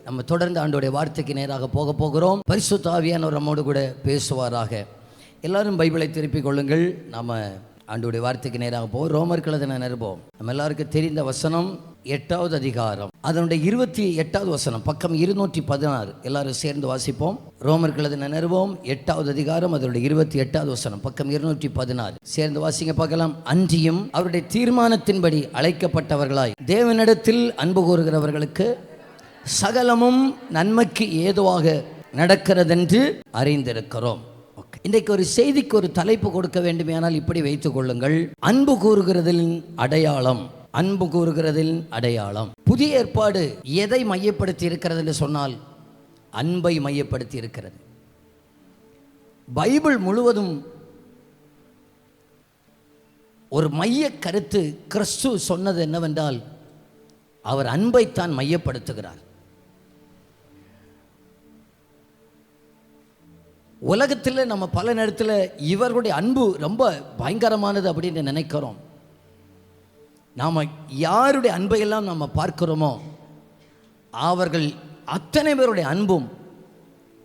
நம்ம தொடர்ந்து ஆண்டோடைய வார்த்தைக்கு நேராக போகிறோம். பரிசுத்த ஆவியானவர் நம்மோடு கூட பேசுவாராக. எல்லாரும் பைபிளை திருப்பிக் கொள்ளுங்கள். நம்ம ஆண்டோடைய வார்த்தைக்கு நேராக போவோம். ரோமர் எழுதின நிருபம், நம்ம எல்லாருக்கும் தெரிந்த வசனம் 8வது அதிகாரம், அதனுடைய 28வது வசனம், பக்கம் 216. எல்லாரும் சேர்ந்து வாசிப்போம். ரோமர் எழுதின நிருபம் 8வது அதிகாரம், அதனுடைய 28வது வசனம், பக்கம் 216. சேர்ந்து வாசிங்க பார்க்கலாம். அன்றியும் அவருடைய தீர்மானத்தின்படி அழைக்கப்பட்டவர்களாய் தேவனிடத்தில் அன்பு கூறுகிறவர்களுக்கு சகலமும் நன்மைக்கு ஏதுவாக நடக்கிறதென்று அறிந்திருக்கிறோம். இன்றைக்கு ஒரு செய்திக்கு ஒரு தலைப்பு கொடுக்க வேண்டுமானால் இப்படி வைத்துக் கொள்ளுங்கள். அன்பு கூறுகிறதின் அடையாளம். அன்பு கூறுகிறதின் அடையாளம். புதிய ஏற்பாடு எதை மையப்படுத்தி இருக்கிறது என்று சொன்னால் அன்பை மையப்படுத்தி இருக்கிறது. பைபிள் முழுவதும் ஒரு மைய கருத்து கிறிஸ்து சொன்னது என்னவென்றால் அவர் அன்பைத்தான் மையப்படுத்துகிறார். உலகத்தில் நம்ம பல நேரத்தில் இவர்களுடைய அன்பு ரொம்ப பயங்கரமானது அப்படின்னு நினைக்கிறோம். நாம் யாருடைய அன்பையெல்லாம் நம்ம பார்க்கிறோமோ அவர்கள் அத்தனை பேருடைய அன்பும்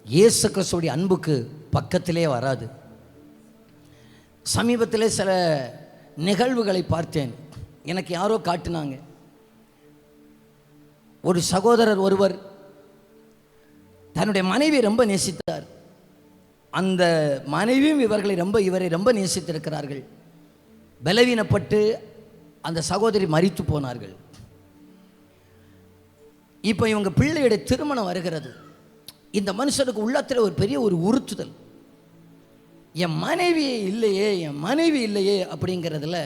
இயேசு கிறிஸ்துவுடைய அன்புக்கு பக்கத்திலே வராது. சமீபத்திலே சில நிகழ்வுகளை பார்த்தேன். எனக்கு யாரோ காட்டினாங்க. ஒரு சகோதரர் ஒருவர் தன்னுடைய மனைவி ரொம்ப நேசித்தார். அந்த மனைவியும் இவரை ரொம்ப நேசித்திருக்கிறார்கள். பலவீனப்பட்டு அந்த சகோதரி மரித்து போனார்கள். இப்போ இவங்க பிள்ளையுடைய திருமணம் வருகிறது. இந்த மனுஷனுக்கு உள்ளத்தில் ஒரு பெரிய ஒரு உறுத்துதல், என் மனைவி இல்லையே அப்படிங்கிறதுல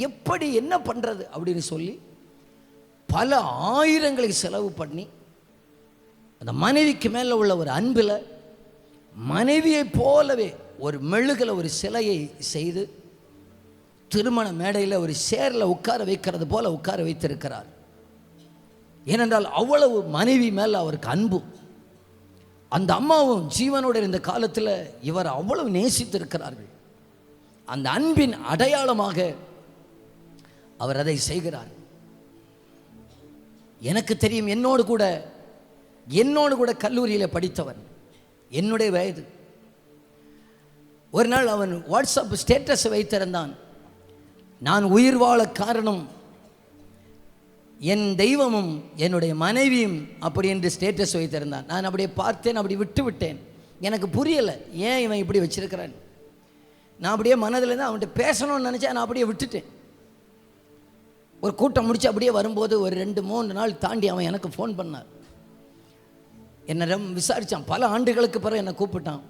எப்படி என்ன பண்ணுறது அப்படின்னு சொல்லி பல ஆயிரங்களை செலவு பண்ணி அந்த மனைவிக்கு மேலே உள்ள ஒரு அன்பில் மனைவியை போலவே ஒரு மெழுகில் ஒரு சிலையை செய்து திருமண மேடையில் ஒரு சேரில் உட்கார வைக்கிறது போல உட்கார வைத்திருக்கிறார். ஏனென்றால் அவ்வளவு மனைவி மேல் அவருக்கு அன்பு. அந்த அம்மாவும் ஜீவனோடு இருந்த காலத்தில் இவர் அவ்வளவு நேசித்திருக்கிறார்கள். அந்த அன்பின் அடையாளமாக அவர் அதை செய்கிறார். எனக்கு தெரியும், என்னோடு கூட கல்லூரியில் படித்தவன், என்னுடைய வயது. ஒரு நாள் அவன் வாட்ஸ்அப் ஸ்டேட்டஸ் வைத்திருந்தான். நான் உயிர் வாழ காரணம் என் தெய்வமும் என்னுடைய மனைவியும் அப்படி என்று ஸ்டேட்டஸ் வைத்திருந்தான். நான் அப்படியே பார்த்தேன், அப்படி விட்டேன். எனக்கு புரியலை ஏன் இவன் இப்படி வச்சிருக்கிறான். நான் அப்படியே மனதிலேருந்து அவன்கிட்ட பேசணும்னு நினச்சேன். நான் அப்படியே விட்டுட்டேன். ஒரு கூட்டம் முடிச்சு அப்படியே வரும்போது ஒரு 2-3 நாள் தாண்டி அவன் எனக்கு ஃபோன் பண்ணார். என்னை விசாரித்தான். பல ஆண்டுகளுக்கு பிறகு என்னை கூப்பிட்டான்.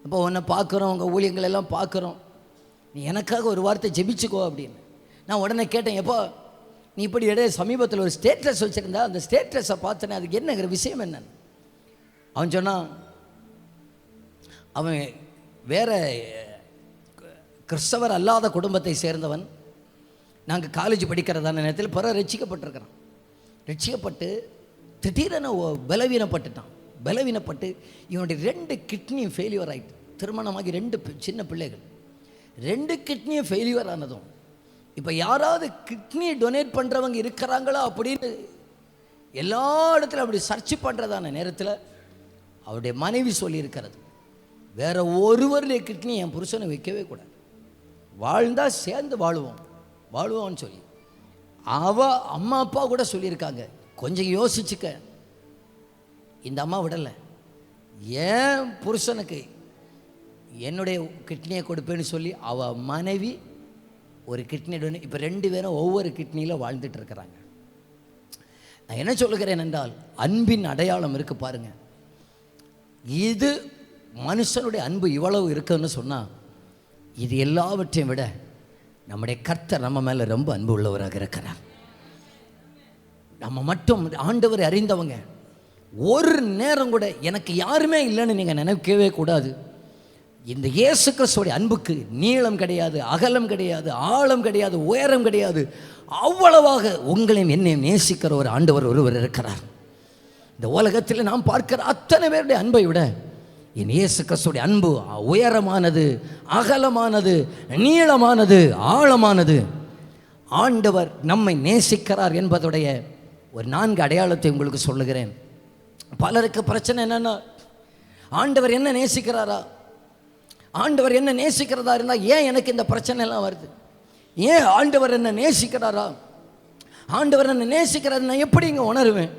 இப்போ உன்னை பார்க்குறோம், உங்கள் ஊழியங்கள் எல்லாம் பார்க்குறோம், நீ எனக்காக ஒரு வார்த்தை ஜெபிச்சுக்கோ அப்படின்னு. நான் உடனே கேட்டேன், எப்போ நீ இப்படி சமீபத்தில் ஒரு ஸ்டேட்டஸ் வச்சுருந்தா, அந்த ஸ்டேட்டஸை பார்த்தனே, அதுக்கு என்னங்கிற விஷயம் என்னன்னு. அவன் சொன்னான், அவன் வேற கிறிஸ்தவர் அல்லாத குடும்பத்தை சேர்ந்தவன். நாங்கள் காலேஜ் படிக்கிறதான நேரத்தில் பிறகு ரட்சிக்கப்பட்டு திடீரென பலவீனப்பட்டு இவனுடைய 2 கிட்னியும் ஃபெயிலியர் ஆகிட்டு. திருமணமாகி 2 சின்ன பிள்ளைகள், 2 கிட்னியும் ஃபெயிலியர் ஆனதும் இப்போ யாராவது கிட்னி டொனேட் பண்ணுறவங்க இருக்கிறாங்களா அப்படின்னு எல்லா இடத்துல அப்படி சர்ச் பண்ணுறதான நேரத்தில் அவருடைய மனைவி சொல்லியிருக்கிறது, வேற ஒருவருடைய கிட்னி என் புருஷனை வைக்கவே கூடாது, வாழ்ந்தால் சேர்ந்து வாழ்வோம்னு சொல்லி அம்மா அப்பா கூட சொல்லியிருக்காங்க. கொஞ்சம் யோசிச்சுக்க. இந்த அம்மா விடலை, ஏன் புருஷனுக்கு என்னுடைய கிட்னியை கொடுப்பேன்னு சொல்லி அவள் மனைவி ஒரு கிட்னி டொனேட். இப்போ 2 பேரும் ஒவ்வொரு கிட்னியில் வாழ்ந்துட்டு இருக்கிறாங்க. நான் என்ன சொல்லுகிறேன் என்றால், அன்பின் அடையாளம் இருக்கு பாருங்க. இது மனுஷனுடைய அன்பு இவ்வளவு இருக்குன்னு சொன்னால், இது எல்லாவற்றையும் விட நம்முடைய கர்த்தர் நம்ம மேலே ரொம்ப அன்பு உள்ளவராக இருக்கிறார். நம்ம மட்டும் ஆண்டவரை அறிந்தவங்க ஒரு நேரம் கூட எனக்கு யாருமே இல்லைன்னு நீங்கள் நினைக்கவே கூடாது. இந்த இயேசு கிறிஸ்துவோடைய அன்புக்கு நீளம் கிடையாது, அகலம் கிடையாது, ஆழம் கிடையாது, உயரம் கிடையாது. அவ்வளவாக உங்களையும் என்னையும் நேசிக்கிற ஒரு ஆண்டவர் ஒருவர் இருக்கிறார். இந்த உலகத்தில் நாம் பார்க்கிற அத்தனை பேருடைய அன்பை விட என் இயேசு கிறிஸ்துவோடைய அன்பு உயரமானது, அகலமானது, நீளமானது, ஆழமானது. ஆண்டவர் நம்மை நேசிக்கிறார் என்பதுடைய ஒரு 4 அடையாளத்தை உங்களுக்கு சொல்லுகிறேன். பலருக்கு பிரச்சனை என்னன்னா, ஆண்டவர் என்ன நேசிக்கிறாரா, ஆண்டவர் என்ன நேசிக்கிறதா இருந்தால் ஏன் எனக்கு இந்த பிரச்சனை எல்லாம் வருது, ஏன் ஆண்டவர் என்ன நேசிக்கிறாரா, ஆண்டவர் என்ன நேசிக்கிறார் நான் எப்படி இங்கே உணருவேன்?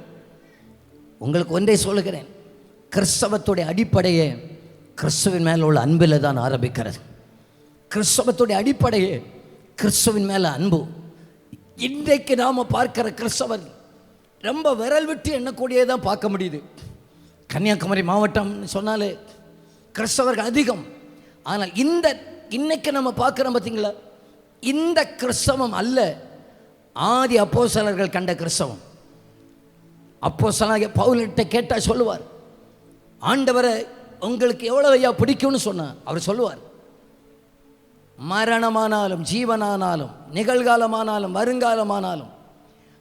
உங்களுக்கு ஒன்றை சொல்லுகிறேன், கிறிஸ்தவத்துடைய அடிப்படையே கிறிஸ்துவின் மேலே உள்ள அன்பில் தான் ஆரம்பிக்கிறது. கிறிஸ்தவத்துடைய அடிப்படையே கிறிஸ்துவின் மேலே அன்பு. இன்றைக்கு நாம் பார்க்கிற கிறிஸ்தவர் ரொம்ப விரல் விட்டு எண்ணக்கூடியதான் பார்க்க முடியுது. கன்னியாகுமரி மாவட்டம் சொன்னாலே கிறிஸ்தவர்கள் அதிகம். ஆனால் இன்னைக்கு நம்ம பார்க்குறோம் பார்த்தீங்களா, இந்த கிறிஸ்தவம் அல்ல ஆதி அப்போஸ்தலர்கள் கண்ட கிறிஸ்தவம். அப்போஸ்தலனாகிய பவுல்கிட்ட கேட்டால் சொல்லுவார், ஆண்டவரை உங்களுக்கு எவ்வளோ ஐயா பிடிக்கும்னு சொன்னார். அவர் சொல்லுவார், மரணமானாலும் ஜீவனானாலும் நிகழ்காலமானாலும் வருங்காலமானாலும்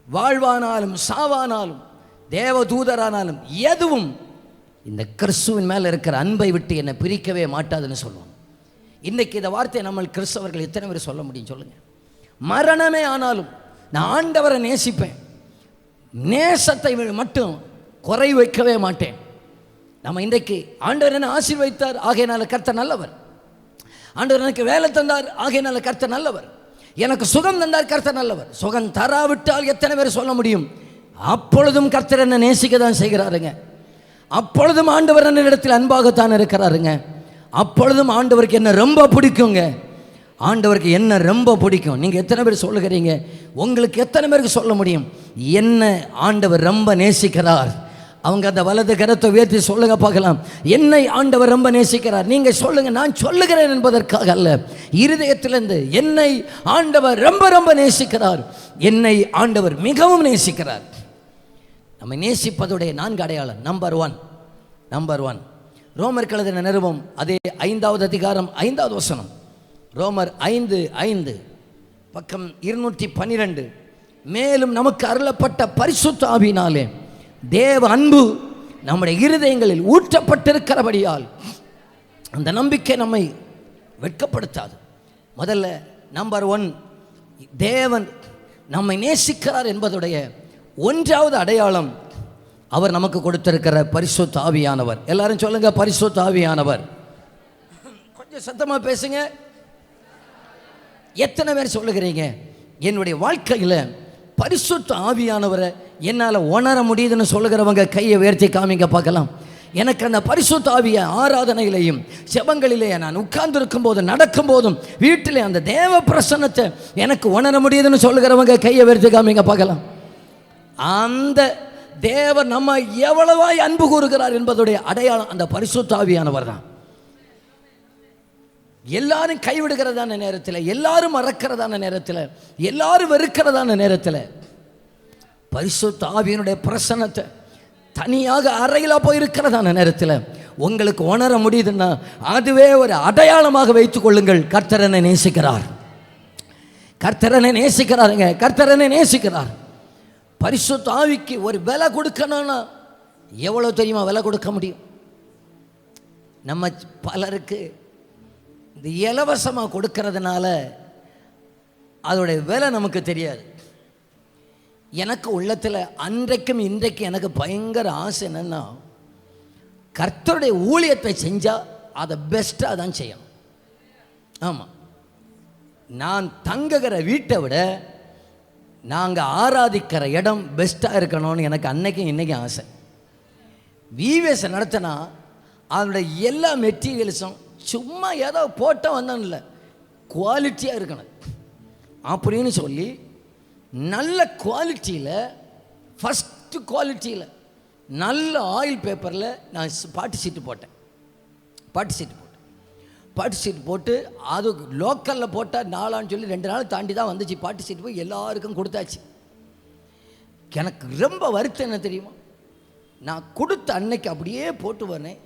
வாழ்வானாலும் சாவானாலும் தேவதூதரானாலும் எதுவும் இந்த கிறிஸ்துவின் மேலே இருக்கிற அன்பை விட்டு என்னை பிரிக்கவே மாட்டாதுன்னு சொல்லுவோம். இன்றைக்கி இந்த வார்த்தையை நம்ம கிறிஸ்தவர்கள் எத்தனை பேர் சொல்ல முடியும் சொல்லுங்கள்? மரணமே ஆனாலும் நான் ஆண்டவரை நேசிப்பேன், நேசத்தை மட்டும் குறை வைக்கவே மாட்டேன். நம்ம இன்றைக்கு ஆண்டவர் என்ன ஆசீர்வதித்தார், ஆகையினால கர்த்தர் நல்லவர். ஆண்டவர் எனக்கு வேலை தந்தார், ஆகையினால கர்த்தர் நல்லவர். எனக்கு சுகம் தந்தார், கர்த்தர் நல்லவர். சுகம் தராவிட்டால் எத்தனை பேர் சொல்ல முடியும்? அப்பொழுதும் கர்த்தர் என்ன நேசிக்க தான் செய்கிறாருங்க. அப்பொழுதும் ஆண்டவர் என்ன இடத்தில் அன்பாகத்தான் இருக்கிறாருங்க. அப்பொழுதும் ஆண்டவருக்கு என்ன ரொம்ப பிடிக்குங்க. ஆண்டவருக்கு என்ன ரொம்ப பிடிக்கும். நீங்கள் எத்தனை பேர் சொல்லுகிறீங்க? உங்களுக்கு எத்தனை பேருக்கு சொல்ல முடியும் என்ன ஆண்டவர் ரொம்ப நேசிக்கிறார்? அவங்க அந்த வலது கரத்தை உயர்த்தி சொல்லுங்க பார்க்கலாம், என்னை ஆண்டவர் ரொம்ப நேசிக்கிறார். நீங்கள் சொல்லுங்க, நான் சொல்லுகிறேன் என்பதற்காக அல்ல, இருதயத்திலிருந்து என்னை ஆண்டவர் ரொம்ப ரொம்ப நேசிக்கிறார், என்னை ஆண்டவர் மிகவும் நேசிக்கிறார். நம்ம நேசிப்பதுடைய 4 அடையாளம். நம்பர் ஒன் ரோமர் எழுதின நிருபம் அதே 5வது அதிகாரம் 5வது வசனம். ரோமர் 5:5 பக்கம் 212. மேலும் நமக்கு அருளப்பட்ட பரிசுத்த ஆவியினாலே தேவ அன்பு நம்முடைய இருதயங்களில் ஊற்றப்பட்டிருக்கிறபடியால் அந்த நம்பிக்கை நம்மை வெட்கப்படுத்தாது. முதல்ல நம்பர் 1, தேவன் நம்மை நேசிக்கிறார் என்பதுடைய 1வது அடையாளம் அவர் நமக்கு கொடுத்திருக்கிற பரிசுத்த ஆவியானவர். எல்லாரும் சொல்லுங்க, பரிசுத்த ஆவியானவர். கொஞ்சம் சத்தமா பேசுங்க. எத்தனை பேர் சொல்லுகிறீங்க என்னுடைய வாழ்க்கையில் பரிசுத்த ஆவியானவரை என்னால் உணர முடியுதுன்னு சொல்லுகிறவங்க கையை உயர்த்தி காமிங்க பார்க்கலாம். எனக்கு அந்த பரிசுத்த ஆவியை ஆராதனையிலையும் செபங்களிலே நான் உட்கார்ந்து இருக்கும் போதும் நடக்கும் போதும் வீட்டிலே அந்த தேவ பிரசன்னத்தை எனக்கு உணர முடியுதுன்னு சொல்லுகிறவங்க கையை உயர்த்தி காமிங்க பார்க்கலாம். அந்த தேவன் நம்ம எவ்வளவாய் அன்பு கூறுகிறார் என்பதுடைய அடையாளம் அந்த பரிசுத்த ஆவியானவர் தான். எல்லாரும் கைவிடுகிறதான நேரத்தில், எல்லாரும் மறக்கிறதான நேரத்தில், எல்லாரும் வெறுக்கிறதான நேரத்தில் பரிசுத்த ஆவியினுடைய பிரசன்னத்தை தனியாக அறையில் போயிருக்கிறதான நேரத்தில் உங்களுக்கு உணர முடியுதுன்னா அதுவே ஒரு அடையாளமாக வைத்துக் கொள்ளுங்கள். கர்த்தரனை நேசிக்கிறார், கர்த்தரனை நேசிக்கிறாருங்க, கர்த்தரனை நேசிக்கிறார். பரிசுத்த ஆவிக்கு ஒரு விலை கொடுக்கணும்னா எவ்வளோ தெரியுமா விலை கொடுக்க முடியும்? நம்ம பலருக்கு இந்த இலவசமாக கொடுக்கறதுனால அதோடைய விலை நமக்கு தெரியாது. எனக்கு உள்ளத்தில் அன்றைக்கும் இன்றைக்கு எனக்கு பயங்கர ஆசை என்னென்னா, கர்த்தருடைய ஊழியத்தை செஞ்சால் அதை பெஸ்ட்டாக தான் செய்யணும். ஆமாம், நான் தங்குகிற வீட்டை விட நாங்கள் ஆராதிக்கிற இடம் பெஸ்ட்டாக இருக்கணும்னு எனக்கு அன்னைக்கும் இன்றைக்கும் ஆசை. விவேசை நடத்தினா அதனுடைய எல்லா மெட்டீரியல்ஸும் சும்மா ஏதோ போட்டால் வந்தோம் இல்லை, குவாலிட்டியாக இருக்கணும் அப்படின்னு சொல்லி நல்ல குவாலிட்டியில், ஃபஸ்ட்டு குவாலிட்டியில் நல்ல ஆயில் பேப்பரில் நான் பாட்டு சீட்டு போட்டேன். பாட்டு சீட்டு போட்டு அது லோக்கலில் போட்டால் 4 சொல்லி 2 நாள் தாண்டி தான் வந்துச்சு. பாட்டு சீட்டு போய் எல்லாருக்கும் கொடுத்தாச்சு. எனக்கு ரொம்ப வருத்தம் என்ன தெரியுமா, நான் கொடுத்த அன்னைக்கு அப்படியே போட்டு வரேன்,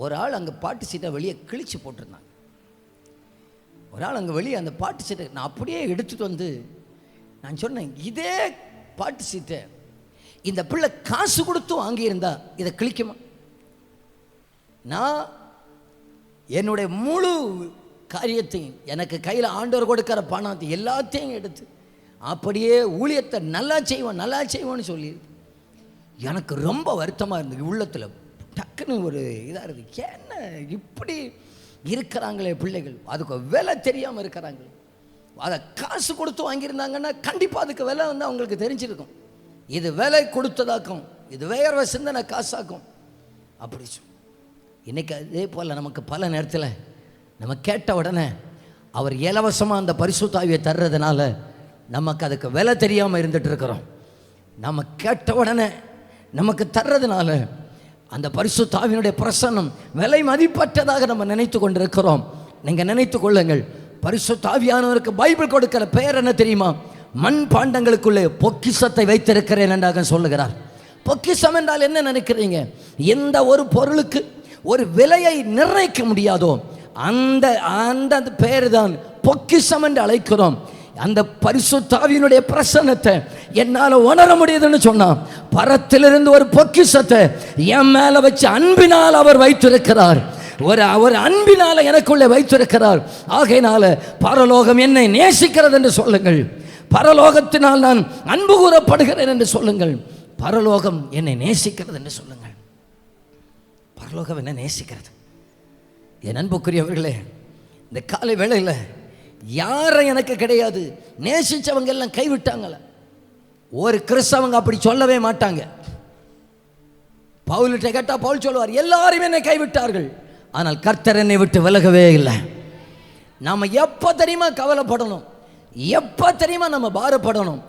ஒரு ஆள் அங்கே பாட்டு சீட்டை வெளியே கிழிச்சு போட்டிருந்தாங்க. ஒரு ஆள் அங்கே வெளியே அந்த பாட்டு சீட்டை நான் அப்படியே எடுத்துகிட்டு வந்து நான் சொன்னேன், இதே பாட்டு சீட்டை இந்த பிள்ளை காசு கொடுத்து வாங்கியிருந்தா இதை கிழிக்குமா? நான் என்னுடைய முழு காரியத்தையும், எனக்கு கையில் ஆண்டவர் கொடுக்கிற பணத்தை எல்லாத்தையும் எடுத்து அப்படியே ஊழியத்தை நல்லா செய்வோன்னு சொல்லி எனக்கு ரொம்ப வருத்தமாக இருந்தது உள்ளத்தில். டக்குன்னு ஒரு இதாக இருக்குது, என்ன இப்படி இருக்கிறாங்களே பிள்ளைகள், அதுக்கு விலை தெரியாமல் இருக்கிறாங்க. அதை காசு கொடுத்து வாங்கியிருந்தாங்கன்னா கண்டிப்பாக அதுக்கு விலை அவங்களுக்கு தெரிஞ்சிருக்கும். இது விலை கொடுத்ததாக்கும், இது வேர்வை சிந்தனை காசாக்கும். அப்படி இன்னைக்கு அதே போல் நமக்கு பல நேரத்தில் நம்ம கேட்ட உடனே அவர் இலவசமாக அந்த பரிசுத்த ஆவியை தர்றதுனால நமக்கு அதுக்கு விலை தெரியாமல் இருந்துட்டு இருக்கிறோம். நம்ம கேட்ட உடனே நமக்கு தர்றதுனால அந்த பரிசுத்த ஆவியினுடைய பிரசன்னம் விலை மதிப்பற்றதாக நம்ம நினைத்து கொண்டிருக்கிறோம். நீங்கள் நினைத்து கொள்ளுங்கள், பரிசுத்த ஆவியானவருக்கு பைபிள் கொடுக்கிற பெயர் என்ன தெரியுமா? மண் பாண்டங்களுக்குள்ளே பொக்கிஷத்தை வைத்திருக்கிறேன் என்றாக சொல்லுகிறார். பொக்கிஷம் என்றால் என்ன நினைக்கிறீங்க? எந்த ஒரு பொருளுக்கு ஒரு விலையை நிர்ணயிக்க முடியாதோ அந்த அந்த பெயர் தான் பொக்கிஷம் என்று அழைக்கிறோம். அந்த பரிசுத்த ஆவியினுடைய பிரசன்னத்தை என்னால் உணர முடியுதுன்னு சொன்னா, பரத்திலிருந்து ஒரு பொக்கிஷத்தை என் மேல வச்சு அன்பினால் அவர் வைத்திருக்கிறார். ஒரு அன்பினால எனக்குள்ளே வைத்திருக்கிறார். ஆகையினால பரலோகம் என்னை நேசிக்கிறது என்று சொல்லுங்கள். பரலோகத்தினால் நான் அன்பு கூறப்படுகிறேன் என்று சொல்லுங்கள். பரலோகம் என்னை நேசிக்கிறது என்று சொல்லுங்கள். பரலோகம் என்ன நேசிக்கிறது. என் அன்புக்குரியவர்களே, இந்த காலை வேளையில் யாரும் எனக்கு கிடையாது, நேசிச்சவங்க எல்லாம் கைவிட்டாங்கள. ஒரு கிறிஸ்தவங்க அப்படி சொல்லவே மாட்டாங்க. பவுல்கிட்ட கேட்டால் பவுல் சொல்லுவார், எல்லாரும் என்னை கைவிட்டார்கள், ஆனால் கர்த்தர் என்னை விட்டு விலகவே இல்லை. நாம் எப்போ தெரியுமா கவலைப்படணும், எப்போ தெரியுமா நம்ம பாரப்படணும்?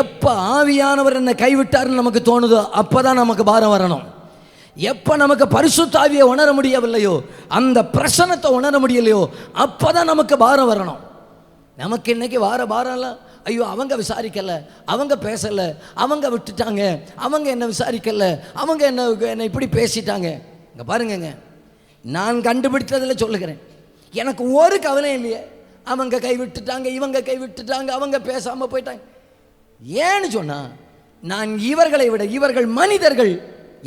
எப்போ ஆவியானவர் என்னை கைவிட்டார்னு நமக்கு தோணுதோ அப்போ தான் நமக்கு பாரம் வரணும். எப்போ நமக்கு பரிசுத்த ஆவியை உணர முடியவில்லையோ, அந்த பிரசன்னத்தை உணர முடியலையோ, அப்போ தான் நமக்கு பாரம் வரணும். நமக்கு இன்னைக்கு பாரம்லாம், ஐயோ அவங்க விசாரிக்கலை, அவங்க பேசலை, அவங்க விட்டுட்டாங்க, அவங்க என்ன விசாரிக்கலை, அவங்க என்ன இப்படி பேசிட்டாங்க. இங்கே பாருங்கங்க, நான் கண்டுபிடித்ததில் சொல்லுகிறேன், எனக்கு ஒரு கவலை இல்லையே. அவங்க கை விட்டுட்டாங்க, இவங்க கை விட்டுட்டாங்க, அவங்க பேசாமல் போயிட்டாங்க. ஏன்னு சொன்னால், நான் இவர்களை விட இவர்கள் மனிதர்கள்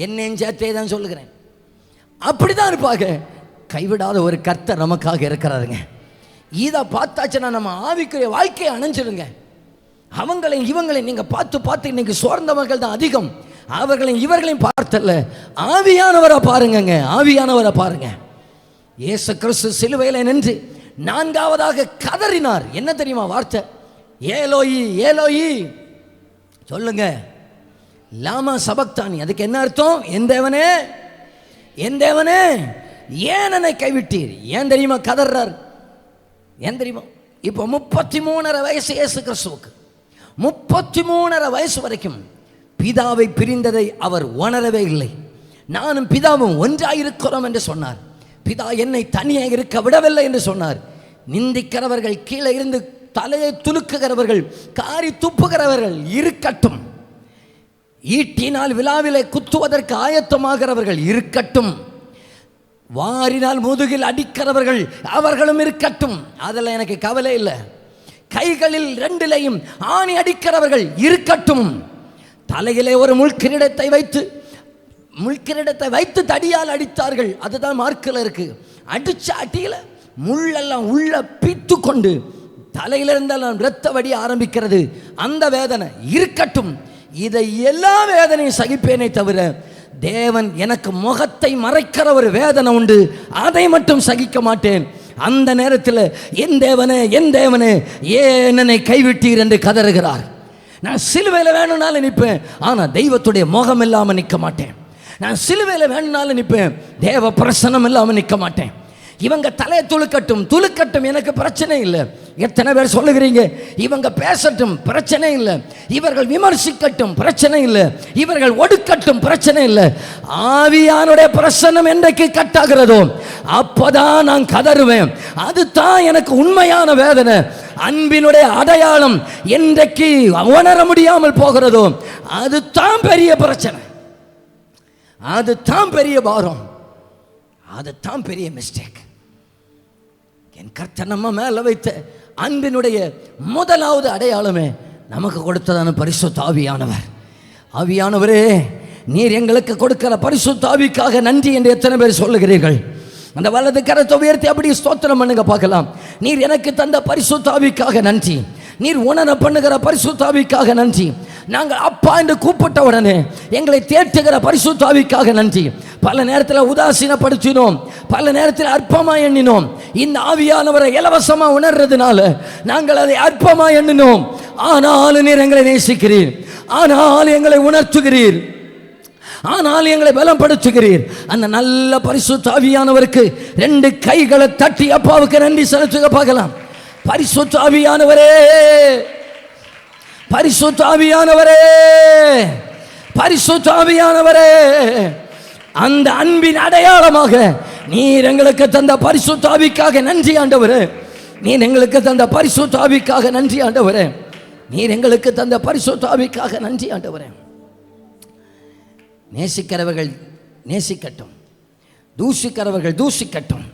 என்னையும் சேர்த்தே தான் சொல்லுகிறேன். அப்படி தான் இருப்பாங்க. கைவிடாத ஒரு கர்த்தர் நமக்காக இருக்கிறாருங்க. இதை பார்த்தாச்சுன்னா நம்ம ஆவிக்குரிய வாழ்க்கையை அணைஞ்சிடுங்க. அவங்களையும் இவங்களையும் நீங்கள் பார்த்து இன்னைக்கு சோர்ந்தவர்கள் தான் அதிகம். அவர்களையும் இவர்களையும் பார்த்தல, ஆவியானவரை பாருங்க. ஆவியானவரை பாருங்க. இயேசு கிறிஸ்து சிலுவையில் நின்று நான்காவதாக கதறினார். என்ன தெரியுமா வார்த்தை? ஏலோயி ஏலோயி. சொல்லுங்க, லாமா சபக்தானி. அதுக்கு என்ன அர்த்தம்? என் தேவனே என் தேவனே ஏன் என்னை கைவிட்டீர்? ஏன் தெரியுமா கதறார்? ஏன் தெரியுமா? இப்போ 33.5 வயசு இயேசு கிறிஸ்துவுக்கு. 33.5 வயசு வரைக்கும் பிதாவை பிரிந்ததை அவர் உணரவே இல்லை. நானும் பிதாவும் ஒன்றாயிருக்கிறோம் என்று சொன்னார். பிதா என்னை தனியாக இருக்க விடவில்லை என்று சொன்னார். நிந்திக்கிறவர்கள், கீழே இருந்து தலையை துலுக்குகிறவர்கள், காரி துப்புகிறவர்கள் இருக்கட்டும். ஈட்டினால் விழாவிலே குத்துவதற்கு ஆயத்தமாகிறவர்கள் இருக்கட்டும். வாரினால் முதுகில் அடிக்கிறவர்கள் அவர்களும் இருக்கட்டும். அதில் எனக்கு கவலை இல்லை. கைகளில் 2லையும் ஆணி அடிக்கிறவர்கள் இருக்கட்டும். தலையிலே ஒரு முள்கிரீடத்தை வைத்து தடியால் அடித்தார்கள். அதுதான் மார்க்கில் இருக்கு. அடிச்ச அடியில் முள்ளெல்லாம் உள்ள பித்து கொண்டு தலையிலிருந்தெல்லாம் இரத்த வடிய ஆரம்பிக்கிறது. அந்த வேதனை இருக்கட்டும். இதை எல்லா வேதனையும் சகிப்பேனே தவிர, தேவன் எனக்கு முகத்தை மறைக்கிற ஒரு வேதனை உண்டு, அதை மட்டும் சகிக்க மாட்டேன். அந்த நேரத்தில் என் தேவனே என் தேவனே ஏன் என்னை கைவிட்டீர் என்று கதறுகிறார். நான் சிலுவையில் வேணும்னாலும் நிற்பேன், ஆனால் தெய்வத்துடைய முகம் இல்லாமல் நிற்க மாட்டேன். நான் சிலுவையில் வேணும்னாலும் நிற்பேன், தேவ பிரசன்னம் இல்லாமல் நிற்க மாட்டேன். இவங்க தலையை துளுக்கட்டும், எனக்கு பிரச்சனை இல்லை. எத்தனை பேர் சொல்லுகிறீங்க, இவங்க பேசட்டும் பிரச்சனை இல்லை, இவர்கள் விமர்சிக்கட்டும் பிரச்சனை இல்லை, இவர்கள் ஒடுக்கட்டும் பிரச்சனை இல்லை. ஆவியானுடைய பிரசன்னம் என்றைக்கு கட்டாகிறதோ அப்போதான் நான் கதறுவேன். அதுதான் எனக்கு உண்மையான வேதனை. அன்பினுடைய அடையாளம் என்றைக்கு உணர முடியாமல் போகிறதோ அதுதான் பெரிய பிரச்சனை, அதுதான் பெரிய பாரம், அதுதான் பெரிய மிஸ்டேக். என் கர்த்தர் நம்ம மேல வைத்த அன்பினுடைய முதலாவது அடையாளமே நமக்கு கொடுத்ததான பரிசுத்த ஆவியானவர். ஆவியானவரே, நீர் எங்களுக்கு கொடுக்கிற பரிசுத்த ஆவிக்காக நன்றி என்று எத்தனை பேர் சொல்லுகிறீர்கள்? அந்த வலது கரத்தை உயர்த்தி அப்படி ஸ்தோத்திரம் பண்ணுங்க பார்க்கலாம். நீர் எனக்கு தந்த பரிசுத்த ஆவிக்காக நன்றி. நீர் உணர பண்ணுகிற பரிசுத்த ஆவிக்காக நன்றி. நாங்கள் அப்பா என்று கூப்பிட்ட உடனே எங்களை தேற்றுகிற பரிசுத்த ஆவிக்காக நன்றி. பல நேரத்தில் உதாசீனப்படுத்தினோம், பல நேரத்தில் அற்பமா எண்ணினோம். இந்த ஆவியானவரை இலவசமா உணர்றதுனால நாங்கள் அதை அற்பமா எண்ணினோம். ஆனாலும் நீர் எங்களை நேசிக்கிறீர், ஆனால் எங்களை உணர்த்துகிறீர், ஆனால் எங்களை பலப்படுத்துகிறீர். அந்த நல்ல பரிசுத்த ஆவியானவருக்கு 2 கைகளை தட்டி அப்பாவுக்கு நன்றி செலுத்துக பார்க்கலாம். பரிசுத்த ஆவியானவரே, பரிசுத்த ஆவியானவரே, பரிசுத்த ஆவியானவரே, அந்த அன்பின் அடையாளமாக நீர் எங்களுக்கு தந்த பரிசுத்த ஆவிக்காக நன்றி ஆண்டவரே. நீர் எங்களுக்கு தந்த பரிசுத்த ஆவிக்காக நன்றி ஆண்டவரே. நீர் எங்களுக்கு தந்த பரிசுத்த ஆவிக்காக நன்றி ஆண்டவரே. நேசிக்கிறவர்கள் நேசிக்கட்டும், தூஷிக்கிறவர்கள் தூஷிக்கட்டும்,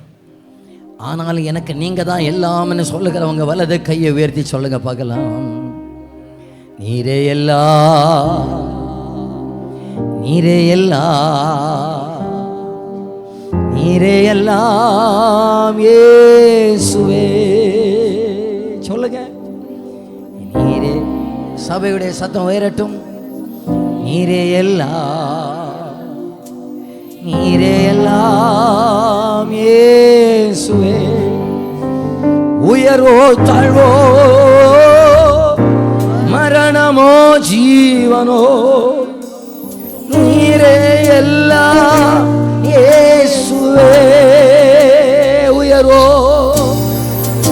ஆனாலும் எனக்கு நீங்க தான் எல்லாம்னு சொல்லுகிறவங்க வலது கையை உயர்த்தி சொல்லுங்க பார்க்கலாம். நீரே எல்லாம், நீரே எல்லாம், நீரே எல்லாம் இயேசுவே சொல்லுங்க. நீரே, சபையுடைய சத்தம் உயரட்டும். நீரே எல்லாம், நீரே எல்லாம் இயேசுவே. உயர்வோ தாழ்வோ, மரணமோ ஜீவனோ, நீரே எல்லாம் இயேசுவே. உயர்வோ,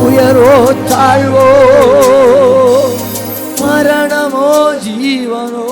உயர்வோ தாழ்வோ, மரணமோ ஜீவனோ,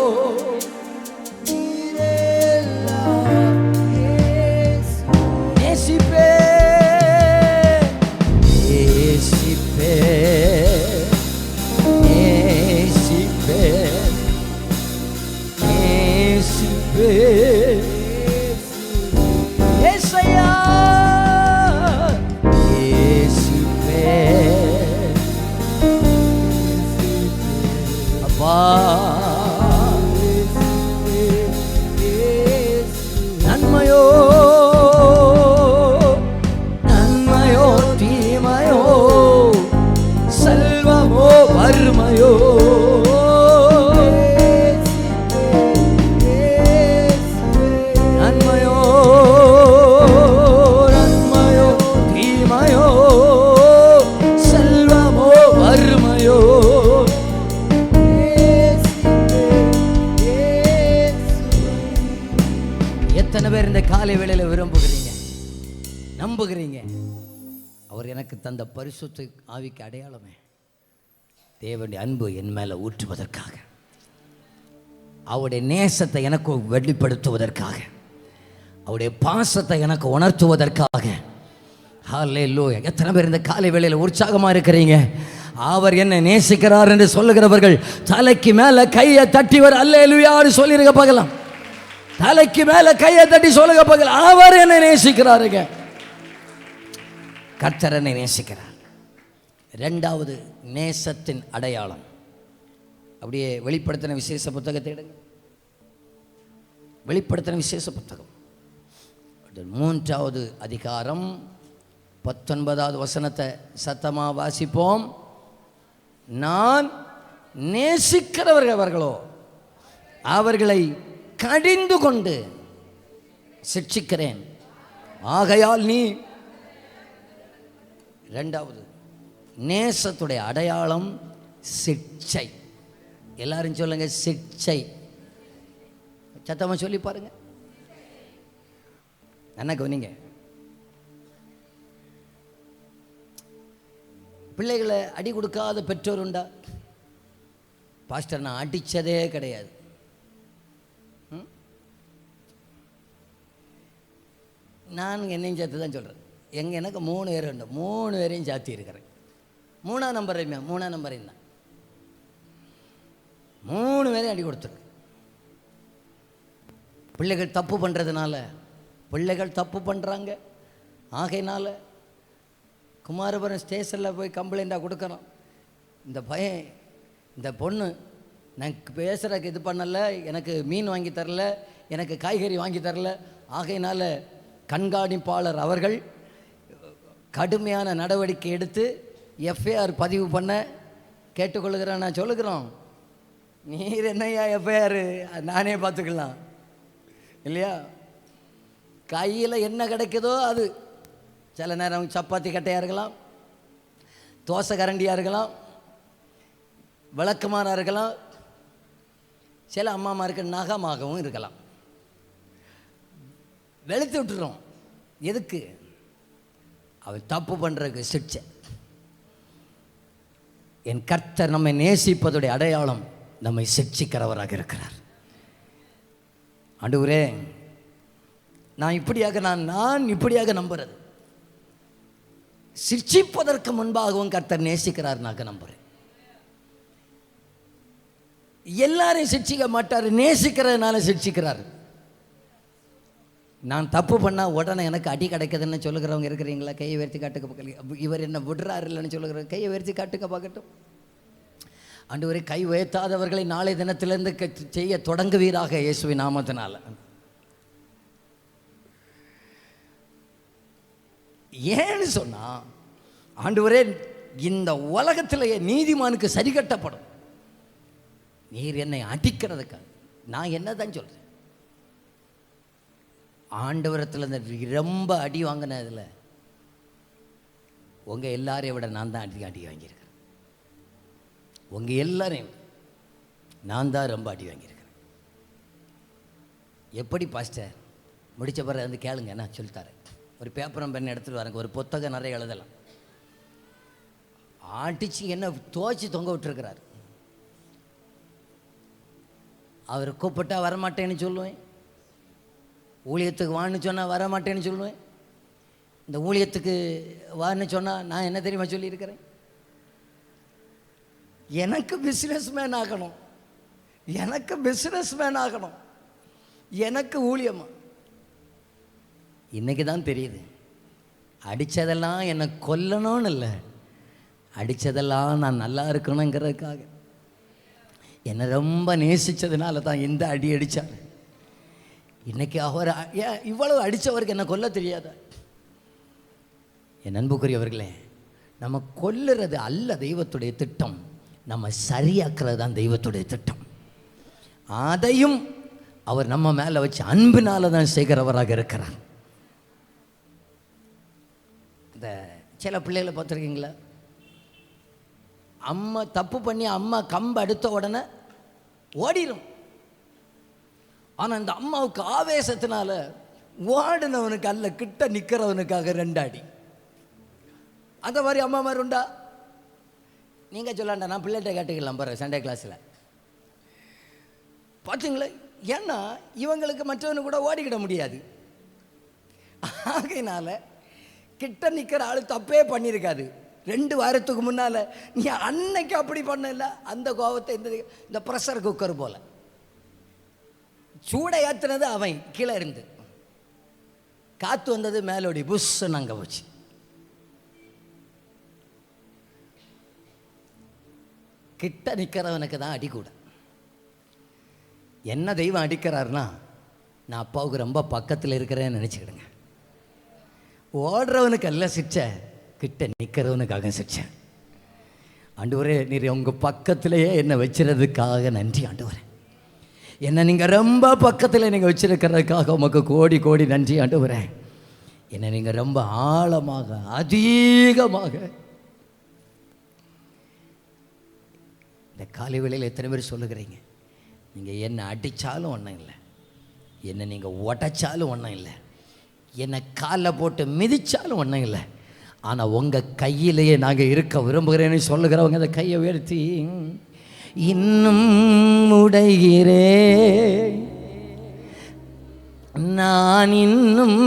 நன்மையோ நன்மையோ தீமையோ, செல்வமோ வறுமையோ, நன்மையோ நன்மையோ தீமையோ, செல்வமோ வறுமையோ, எத்தனை பேர் இந்த காலை வேளையில விரும்புகிறீங்க, நம்புகிறீங்க? அவர் எனக்கு தந்த பரிசுத்த ஆவிக்கு அடையாளமே தேவனுடைய அன்பு என் மேல ஊற்றுவதற்காக, அவருடைய நேசத்தை எனக்கு வெளிப்படுத்துவதற்காக, அவருடைய பாசத்தை எனக்கு உணர்த்துவதற்காக. ஹல்லேலூயா! எத்தனை பேர் இந்த காலை வேளையில உற்சாகமா இருக்கிறீங்க? அவர் என்ன நேசிக்கிறார் என்று சொல்லுகிறவர்கள் தலைக்கு மேல கையை தட்டிவர் அல்லேலூயான்னு சொல்லிருக்க பார்க்கலாம். தலைக்கு மேல கையை தட்டி சொல்லுங்க பார்க்கலாம், அவர் என்னை நேசிக்கிறாருங்க. கர்த்தர் என்னை நேசிக்கிறார். 2வது நேசத்தின் அடையாளம். அப்படியே வெளிப்படுத்தின விசேஷ புத்தகத்தை எடுங்க. வெளிப்படுத்தின விசேஷ புத்தகம் 3வது அதிகாரம் 19வது வசனத்தை சத்தமா வாசிப்போம். நான் நேசிக்கிறவர்களோ அவர்களை கடிந்து கொண்டு சிட்சிக்கிறேன். ஆகையால் நீ, 2வது நேசத்துடைய அடையாளம் சிட்சை. எல்லாரும் சொல்லுங்க சிட்சை. சத்தமா சொல்லி பாருங்க. என்ன கவனிங்க, பிள்ளைகளை அடி கொடுக்காத பெற்றோர் உண்டா? பாஸ்டர் நான் அடித்ததே கிடையாது. நான் என்னையும் சேர்த்து தான் சொல்கிறேன். எனக்கு 3 பேர் உண்டு, 3 பேரையும் சாத்தி இருக்கிறேன். 3ஆம் நம்பரையுமே 3ஆம் நம்பரையும் தான் 3 பேரையும் அடி கொடுத்துருக்கு. பிள்ளைகள் தப்பு பண்ணுறதுனால, பிள்ளைகள் தப்பு பண்ணுறாங்க. ஆகையினால குமாரபுரம் ஸ்டேஷனில் போய் கம்ப்ளைண்ட்டாக கொடுக்கணும். இந்த பையன், இந்த பொண்ணு நான் பேசுகிறக்கு இது பண்ணலை, எனக்கு மீன் வாங்கி தரல, எனக்கு காய்கறி வாங்கி தரல. ஆகையினால கண்காணிப்பாளர் அவர்கள் கடுமையான நடவடிக்கை எடுத்து எஃப்ஐஆர் பதிவு பண்ண கேட்டுக்கொள்ளுகிறேன். நான் சொல்லுகிறோம், நீர் என்னையா எப்பயாரு நானே பார்த்துக்கலாம் இல்லையா? கையில் என்ன கிடைக்குதோ அது. சில நேரம் சப்பாத்தி கட்டையாக இருக்கலாம், தோசை கரண்டியாக இருக்கலாம், விளக்குமாறாக இருக்கலாம், சில அம்மாமாருக்கு நகமாகவும் இருக்கலாம். வெளுத்து விட்டுறோம். எதுக்கு? அவன் தப்பு பண்ணுறதுக்கு சிக்ஷை. என் கர்த்தர் நம்மை நேசிப்பதுடைய அடையாளம் நம்மை சிக்ஷிக்கிறவராக இருக்கிறார். ஆண்டவரே, நான் இப்படியாக நம்புறது, சிக்ஷிப்பதற்கு முன்பாகவும் கர்த்தர் நேசிக்கிறார் நாங்கள் நம்புறேன். எல்லாரையும் சிக்ஷிக்க மாட்டார், நேசிக்கிறதுனால சிக்ஷிக்கிறார். நான் தப்பு பண்ணால் உடனே எனக்கு அடி கிடைக்குதுன்னு சொல்லுகிறவங்க இருக்கிறீங்களா? கையை உயர்த்தி காட்டுக்க பார்க்கல. இவர் என்ன விடுறாரு இல்லைன்னு சொல்லுகிற கையை உயர்த்தி காட்டுக்க பார்க்கட்டும். ஆண்டவரே, கை உயர்த்தாதவர்களை நாளை தினத்திலிருந்து செய்ய தொடங்குவீராக இயேசுவின் நாமத்தினால. ஏன்னு சொன்னா, ஆண்டவரே, இந்த உலகத்திலேயே நீதிமானுக்கு சரி கட்டப்படும். நீர் என்னை அடிக்கிறதுக்காக நான் என்னதான் சொல்றேன்? ஆண்டவரத்தில் இந்த ரொம்ப அடி வாங்கினதில் உங்கள் எல்லாரையும் விட நான் தான் அடி வாங்கியிருக்கிறேன். உங்கள் எல்லாரையும் நான் தான் ரொம்ப அடி வாங்கியிருக்கிறேன். எப்படி பாஸ்டர்? முடித்த பிறகு வந்து கேளுங்க, நான் சொல்லித்தாரேன். ஒரு பேப்பரும் பெண் எடுத்துகிட்டு வரேங்க, ஒரு புத்தகம் நிறைய எழுதலாம். ஆட்டிச்சு என்ன துவச்சி தொங்க விட்டுருக்கிறார். அவர் கூப்பிட்டா வரமாட்டேன்னு சொல்லுவேன், ஊழியத்துக்கு வான்னு சொன்னால் வரமாட்டேன்னு சொல்லுவேன். இந்த ஊழியத்துக்கு வான்னு சொன்னால் நான் என்ன தெரியுமா சொல்லியிருக்கிறேன்? எனக்கு பிஸ்னஸ் மேன் ஆகணும், எனக்கு ஊழியமா. இன்னைக்கு தான் தெரியுது, அடித்ததெல்லாம் என்னை கொல்லணும்னு இல்லை, அடித்ததெல்லாம் நான் நல்லா இருக்கணுங்கிறதுக்காக. என்னை ரொம்ப நேசித்ததுனால தான் இந்த அடி அடித்தார். இன்னைக்கு அவர் இவ்வளவு அடித்தவருக்கு என்ன கொல்ல தெரியாதா? என் அன்புக்குரியவர்களே, நம்ம கொல்லுறது அல்ல தெய்வத்துடைய திட்டம், நம்ம சரியாக்குறது தான் தெய்வத்துடைய திட்டம். அதையும் அவர் நம்ம மேலே வச்சு அன்பினால தான் செய்கிறவராக இருக்கிறார். இந்த சில பிள்ளைகளை பார்த்துருக்கீங்களா? அம்மா தப்பு பண்ணி அம்மா கம்பு அடுத்த உடனே ஓடிடும். ஆனால் இந்த அம்மாவுக்கு ஆவேசத்தினால ஓடினவனுக்கு அல்ல, கிட்ட நிற்கிறவனுக்காக 2 அடி. அந்த மாதிரி அம்மா மாதிரி உண்டா? நீங்கள் சொல்லாண்டா, நான் பிள்ளைகிட்ட கேட்டுக்கலாம் பாரு சண்டே கிளாஸில் பார்த்தீங்களா? ஏன்னா இவங்களுக்கு மற்றவனு கூட ஓடிக்கிட முடியாது. ஆகையினால கிட்ட நிற்கிற ஆள் தப்பே பண்ணியிருக்காது. 2 வாரத்துக்கு முன்னால் நீ அன்னைக்கு அப்படி பண்ணல, அந்த கோபத்தை இந்த ப்ரெஷர் குக்கர் போல் சூடை ஏற்றுனது அவன் கீழே இருந்து, காற்று வந்தது மேலோடி புஷ்ஷுன்னு அங்கே போச்சு. கிட்ட நிற்கிறவனுக்கு தான் அடி கூட. என்ன தெய்வம் அடிக்கிறாருன்னா, நான் அப்பாவுக்கு ரொம்ப பக்கத்தில் இருக்கிறேன்னு நினச்சிக்கிடுங்க. ஓடுறவனுக்கு அல்ல சிக்ஷை, கிட்ட நிற்கிறவனுக்காக சிக்ஷை. ஆண்டவரே, நீர் உங்கள் பக்கத்திலேயே என்னை வச்சுறதுக்காக நன்றி ஆண்டவரே. என்னை நீங்கள் ரொம்ப பக்கத்தில் நீங்கள் வச்சிருக்கிறதுக்காக உமக்கு கோடி கோடி நன்றி ஆண்டவரே. என்னை நீங்கள் ரொம்ப ஆழமாக அதிகமாக இந்த காலை வேளையில் எத்தனை பேர் சொல்லுகிறீங்க, நீங்கள் என்னை அடித்தாலும் ஒன்றும் இல்லை, என்னை நீங்கள் உடைச்சாலும் ஒன்றும் இல்லை, என்னை காலில் போட்டு மிதித்தாலும் ஒன்றும் இல்லை, ஆனால் உங்கள் கையிலேயே நாங்கள் இருக்க விரும்புகிறேன்னு சொல்லுகிறவங்க அந்த கையை உயர்த்தி, இன்னும் உடைகிறே நான், இன்னும்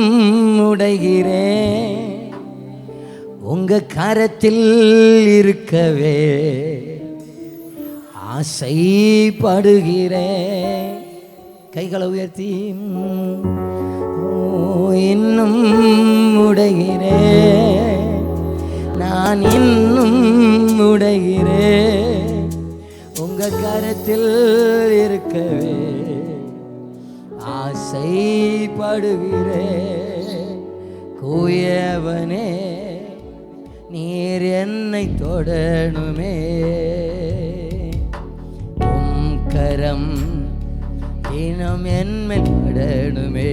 உடைகிறே உங்கள் கரத்தில் இருக்கவே ஆசைப்படுகிறேன். கைகளை உயர்த்தி, இன்னும் உடைகிறே நான், இன்னும் உடைகிறே உங்க கரத்தில் இருக்கவே ஆசைப்படுகிறே. கூயவனே, நீர் என்னை தொடணுமே. கரம் தினம் என்மேல் படணுமே.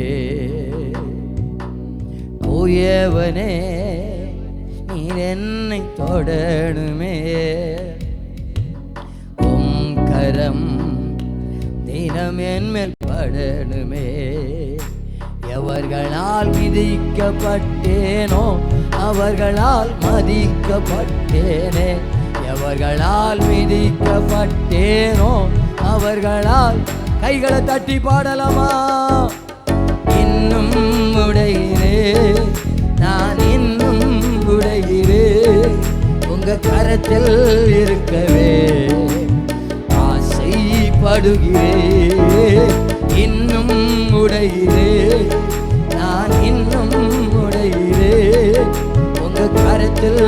தூயவனே நீர் என்னை தொடணுமே. உம் கரம் தினம் என்மேல் படணுமே. எவர்களால் மிதிக்கப்பட்டேனோ அவர்களால் மதிக்கப்பட்டேனே. எவர்களால் மிதிக்கப்பட்டேனோ அவர்களால். கைகளை தட்டி பாடலாமா? இன்னும் உடையிலே நான் இன்னும் உடையிலே உங்க கரத்தில் இருக்கவே ஆசைப்படுகிறேன். இன்னும் உடையிலே நான் இன்னும் உடையிலே உங்க கரத்தில்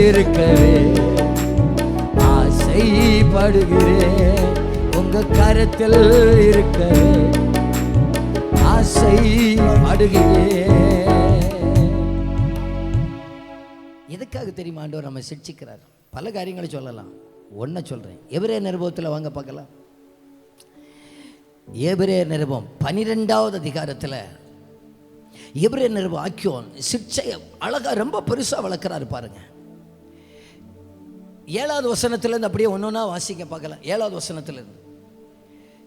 இருக்கவே ஆசைப்படுகிறேன். உங்க கரத்தில் இருக்கவே ஆசைப்படுகிறேன். எதுக்காக தெரியுமா ஆண்டவர் நம்ம சிட்சிக்கிறார்? பல காரியங்களை சொல்லலாம், ஒன்றை சொல்றேன். எபிரேயர் நிருபத்தில் வாங்க பார்க்கலாம். எபிரேயர் நிருபம் 12வது அதிகாரத்தில் எபிரேயர் நிருபம் ஆக்கியோன் சிட்சையை அழகா ரொம்ப பெருசா வளர்க்கிறாரு பாருங்க. 7வது வசனத்திலிருந்து அப்படியே ஒன்னொன்னா வாசிக்க பார்க்கலாம். 7வது வசனத்திலிருந்து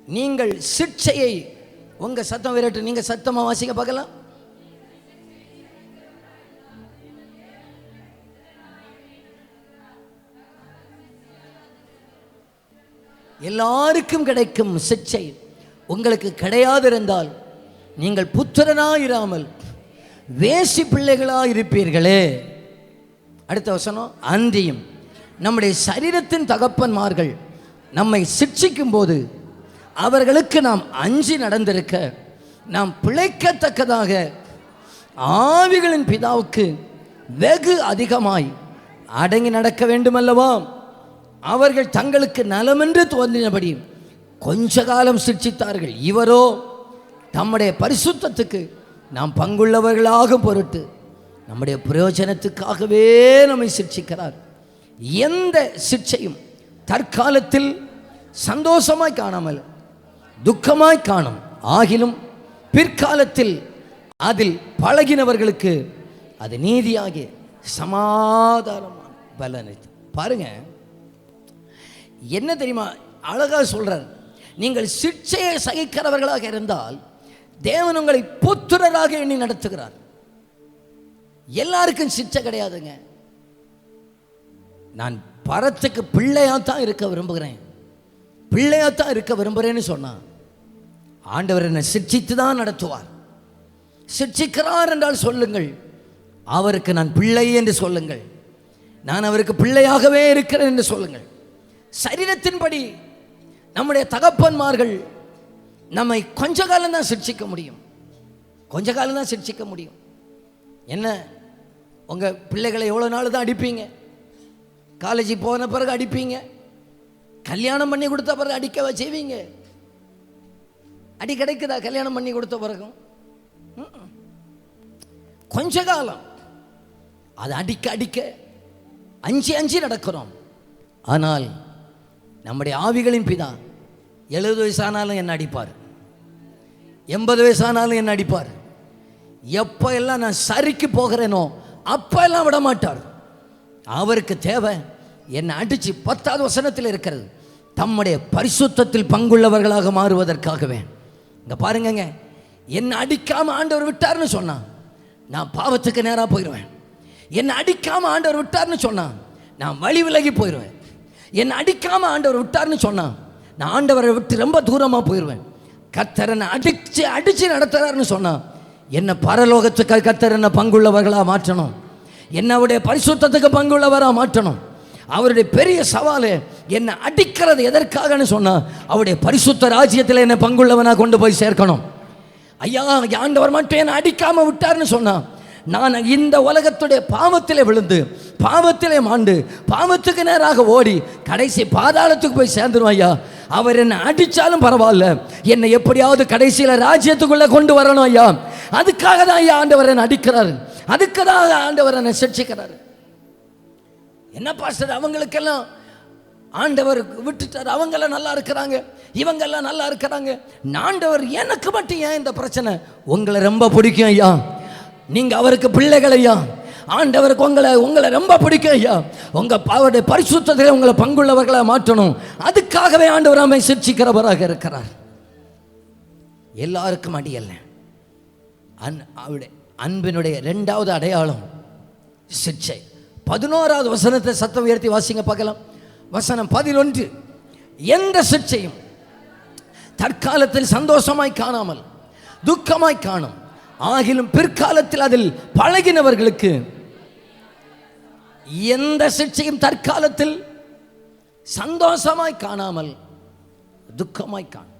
நீங்கள் சிட்சையை உங்க சத்தம் விரட்டு, நீங்க சத்தமா வாசிக்க பார்க்கலாம். எல்லாருக்கும் கிடைக்கும் சிட்சை உங்களுக்கு கிடையாது இருந்தால் நீங்கள் புத்திரனாயிராமல் வேசி பிள்ளைகளாயிருப்பீர்களே. அடுத்த வசனம், அன்றியும் நம்முடைய சரீரத்தின் தகப்பன்மார்கள் நம்மை சிட்சிக்கும் போது அவர்களுக்கு நாம் அஞ்சி நடந்திருக்க நாம் பிழைக்கத்தக்கதாக ஆவிகளின் பிதாவுக்கு வெகு அதிகமாய் அடங்கி நடக்க வேண்டுமல்லவா? அவர்கள் தங்களுக்கு நலமென்று தோன்றினபடி கொஞ்ச காலம் சிட்சித்தார்கள். இவரோ தம்முடைய பரிசுத்தத்துக்கு நாம் பங்குள்ளவர்களாக பொருட்டு நம்முடைய பிரயோஜனத்துக்காகவே நம்மை சிட்சிக்கிறார். எந்த சிட்சையும் தற்காலத்தில் சந்தோஷமாய் காணாமல் துக்கமாய் காணும். ஆகிலும் பிற்காலத்தில் அதில் பழகினவர்களுக்கு அது நீதியாகிய சமாதானமான பலனை. பாருங்க என்ன தெரியுமா அழகா சொல்றார். நீங்கள் சிட்சையை சகிக்கிறவர்களாக இருந்தால் தேவன் உங்களை புத்திரராக எண்ணி நடத்துகிறார். எல்லாருக்கும் சிட்சை கிடையாதுங்க. நான் பரத்துக்கு பிள்ளையாத்தான் இருக்க விரும்புகிறேன், பிள்ளையாத்தான் இருக்க விரும்புகிறேன்னு சொன்னான். ஆண்டவர் என்னை சிட்சித்து தான் நடத்துவார். சிட்சிக்கிறார் என்றால் சொல்லுங்கள், அவருக்கு நான் பிள்ளை என்று சொல்லுங்கள், நான் அவருக்கு பிள்ளையாகவே இருக்கிறேன் என்று சொல்லுங்கள். சரீரத்தின்படி நம்முடைய தகப்பன்மார்கள் நம்மை கொஞ்ச காலம் தான் சிட்சிக்க முடியும், கொஞ்ச காலம் தான் சிட்சிக்க முடியும். என்ன உங்கள் பிள்ளைகளை எவ்வளோ நாள் தான் அடிப்பீங்க? காலேஜ் போன பிறகு அடிப்பீங்க, கல்யாணம் பண்ணி கொடுத்த பிறகு அடிக்கவா செய்வீங்க? அடி கிடைக்குதா கல்யாணம் பண்ணி கொடுத்த பிறகும்? கொஞ்ச காலம் அது அடிக்க அடிக்க அஞ்சு அஞ்சு நடக்கிறோம். ஆனால் நம்முடைய ஆவிகளின் பிதா 70 வயசானாலும் என்ன அடிப்பார், 80 வயசானாலும் என்ன அடிப்பார். எப்போ எல்லாம் நான் சரிக்கு போகிறேனோ அப்போ எல்லாம் விட மாட்டார். அவருக்கு தேவை என்னை அடித்து 10வது வசனத்தில் இருக்கிறது, தம்முடைய பரிசுத்தத்தில் பங்குள்ளவர்களாக மாறுவதற்காகவே. இங்கே பாருங்கங்க, என்னை அடிக்காமல் ஆண்டவர் விட்டார்னு சொன்னான், நான் பாவத்துக்கு நேராக போயிடுவேன். என்னை அடிக்காமல் ஆண்டவர் விட்டார்னு சொன்னான், நான் வழி விலகி போயிடுவேன். என்னை அடிக்காமல் ஆண்டவர் விட்டார்னு சொன்னான், நான் ஆண்டவரை விட்டு ரொம்ப தூரமாக போயிடுவேன். கர்த்தர் என்னை அடித்து நடத்துறாருன்னு சொன்னான், என்னை பரலோகத்துக்கு கர்த்தர் என்னை பங்குள்ளவர்களாக மாற்றணும், என்னுடைய பரிசுத்தத்துக்கு பங்குள்ளவராக மாற்றணும். அவருடைய பெரிய சவால் என்னை அடிக்கிறது எதற்காகன்னு சொன்னால், அவருடைய பரிசுத்த ராஜ்யத்தில் என்னை பங்குள்ளவனாக கொண்டு போய் சேர்க்கணும். ஐயா, ஆண்டவர் மட்டும் என்னை அடிக்காமல் விட்டார்னு சொன்னான், நான் இந்த உலகத்துடைய பாவத்திலே விழுந்து பாவத்திலே மாண்டு பாவத்துக்கு நேராக ஓடி கடைசி பாதாளத்துக்கு போய் சேர்ந்துருவோம். ஐயா, அவர் என்னை அடித்தாலும் பரவாயில்ல, என்னை எப்படியாவது கடைசியில் ராஜ்யத்துக்குள்ளே கொண்டு வரணும். ஐயா, அதுக்காக தான் ஐயா ஆண்டவர் என்னை அடிக்கிறாரு, அதுக்கு தான் ஆண்டவர் என்னை சிட்சிக்கிறாரு. என்ன பாஸ்டர், அவங்களுக்கெல்லாம் ஆண்டவர் விட்டுட்டார், அவங்கெல்லாம் நல்லா இருக்கிறாங்க, இவங்கெல்லாம் நல்லா இருக்கிறாங்க, ஆண்டவர் எனக்கு மட்டும் ஏன் இந்த பிரச்சனை? உங்களை ரொம்ப பிடிக்கும் ஐயா, நீங்கள் அவருக்கு பிள்ளைகள் ஐயா, ஆண்டவருக்கு உங்களை ரொம்ப பிடிக்கும் ஐயா, அவருடைய பரிசுத்தத்தில் உங்களை பங்குள்ளவர்களை மாற்றணும், அதுக்காகவே ஆண்டவர் நம்மை சிக்ஷிக்கிறவராக இருக்கிறார். எல்லாருக்கும் அடி அல்ல. அன்பினுடைய இரண்டாவது அடையாளம் சிக்ஷை. 11வது வசனத்தை சத்தம் உயர்த்தி வாசிங்க பார்க்கலாம். வசனம் 11. எந்த சிக்ஷையும் தற்காலத்தில் சந்தோஷமாய் காணாமல் துக்கமாய் காணும், ஆகிலும் பிற்காலத்தில் அதில் பழகினவர்களுக்கு. எந்த சிக்ஷையும் தற்காலத்தில் சந்தோஷமாய் காணாமல் துக்கமாய் காணும்.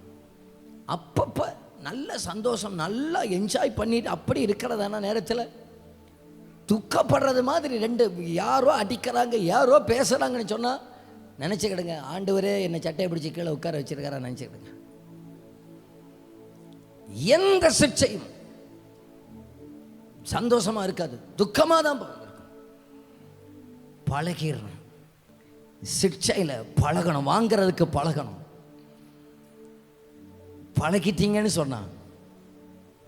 அப்பப்போ நல்ல சந்தோஷம், நல்லா என்ஜாய் பண்ணிட்டு அப்படி இருக்கிறதான நேரத்தில் துக்கப்படுறது மாதிரி ரெண்டு யாரோ அடிக்கிறாங்க, யாரோ பேசுகிறாங்கன்னு சொன்னால் நினச்சிக்கிடுங்க, ஆண்டவரே என்னை சட்டையை பிடிச்சி கீழே உட்கார வச்சிருக்காரா நினச்சிக்கிடுங்க. எந்த சிக்ஷையும் சந்தோஷமாக இருக்காது, துக்கமாக தான் பழகிடணும். சிக்ஷையில் பழகணும், வாங்கிறதுக்கு பழகணும். பழகிட்டீங்கன்னு சொன்னா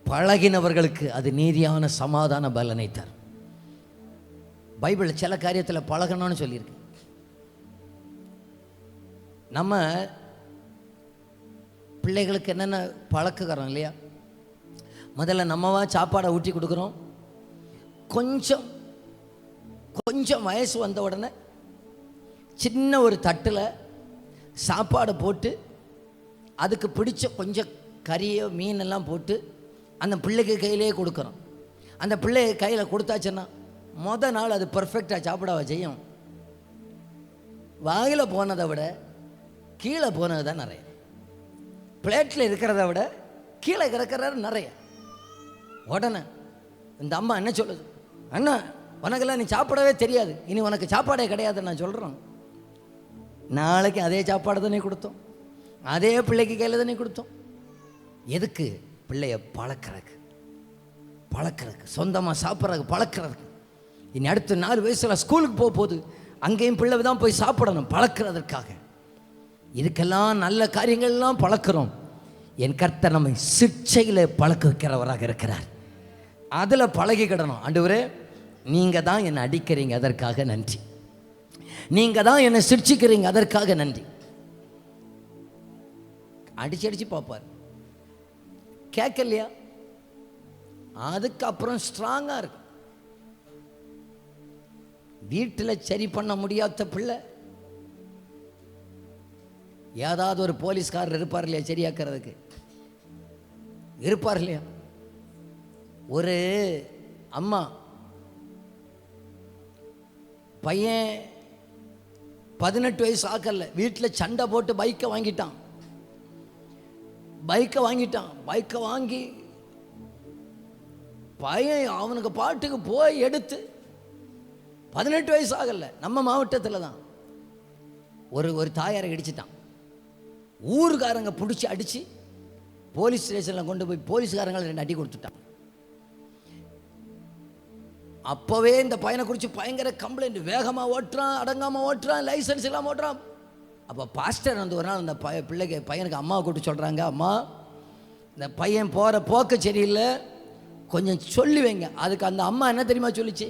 பழகினவர்களுக்கு அது நீதியான சமாதான பலனை தரும். பைபிள் சில காரியத்தில் பழகணும்னு சொல்லியிருக்கு. நம்ம பிள்ளைகளுக்கு என்னென்ன பழக்குறோம் இல்லையா? முதல்ல நம்மவா சாப்பாடை ஊட்டி கொடுக்குறோம். கொஞ்சம் கொஞ்சம் வயசு வந்த உடனே சின்ன ஒரு தட்டில் சாப்பாடை போட்டு அதுக்கு பிடிச்ச கொஞ்சம் கறியோ மீனெல்லாம் போட்டு அந்த பிள்ளைக்கு கையிலே கொடுக்குறோம். அந்த பிள்ளை கையில் கொடுத்தாச்சுன்னா நாள் அது பர்ஃபெக்டாக சாப்பிடவா செய்யும்? வாயில் போனதை விட கீழே போனது தான் நிறைய. பிளேட்டில் இருக்கிறத விட கீழே இருக்கிறது நிறைய. உடனே இந்த அம்மா என்ன சொல்லுது? அண்ணா உனக்கெல்லாம் நீ சாப்பிடவே தெரியாது, இனி உனக்கு சாப்பாடே கிடையாது நான் சொல்கிறோம். நாளைக்கு அதே சாப்பாடு தானே கொடுத்தோம், அதே பிள்ளைக்கு கையில் தானே கொடுத்தோம். எதுக்கு? பிள்ளைய பழக்கிறதுக்கு, சொந்தமாக சாப்பிட்றதுக்கு பழக்கிறதுக்கு. இனி அடுத்த 4 வயசில் ஸ்கூலுக்கு போகுது, அங்கேயும் பிள்ளை தான் போய் சாப்பிடணும், பழக்கிறதுக்காக. இதுக்கெல்லாம் நல்ல காரியங்கள்லாம் பழக்கிறோம். என் கர்த்தர் நம்மை சிக்ஷையில் பழக்க வைக்கிறவராக இருக்கிறார். அதில் பழகிக்கிடணும். ஆண்டவரே நீங்கள் தான் என்னை அடிக்கிறீங்க, அதற்காக நன்றி. நீங்கள் தான் என்னை சிக்ஷிக்கிறீங்க, அதற்காக நன்றி. அடிச்சு பார்ப்பார், கேட்கலையா? அதுக்கப்புறம் ஸ்ட்ராங்காக இருக்கு. வீட்டில் சரி பண்ண முடியாத பிள்ளை ஏதாவது ஒரு போலீஸ்காரர் இருப்பார் இல்லையா, சரியாக்கிறதுக்கு இருப்பார் இல்லையா? ஒரு அம்மா பையன் 18 வயசு ஆக்கல, வீட்டில் சண்டை போட்டு பைக்கை வாங்கிட்டான். பைக்கை வாங்கி பையன் அவனுக்கு பாட்டுக்கு போய் எடுத்து 18 வயசு ஆகல, நம்ம மாவட்டத்தில் தான் ஒரு தாயாரை இடிச்சிட்டான். ஊருக்காரங்க பிடிச்சி அடித்து போலீஸ் ஸ்டேஷனில் கொண்டு போய் போலீஸ்காரங்களை 2 அடி கொடுத்துட்டான். அப்போவே இந்த பையனை குறித்து பயங்கர கம்ப்ளைண்ட், வேகமாக ஓட்டுறான், அடங்காமல் ஓட்டுறான், லைசன்ஸ் இல்லாமல் ஓட்டுறான். அப்போ பாஸ்டர் வந்து ஒரு நாள் அந்த பையனுக்கு அம்மாவை கூப்பிட்டு சொல்கிறாங்க, அம்மா இந்த பையன் போகிற போக்கு சரியில்லை, கொஞ்சம் சொல்லி வைங்க. அதுக்கு அந்த அம்மா என்ன தெரியுமா சொல்லிச்சு?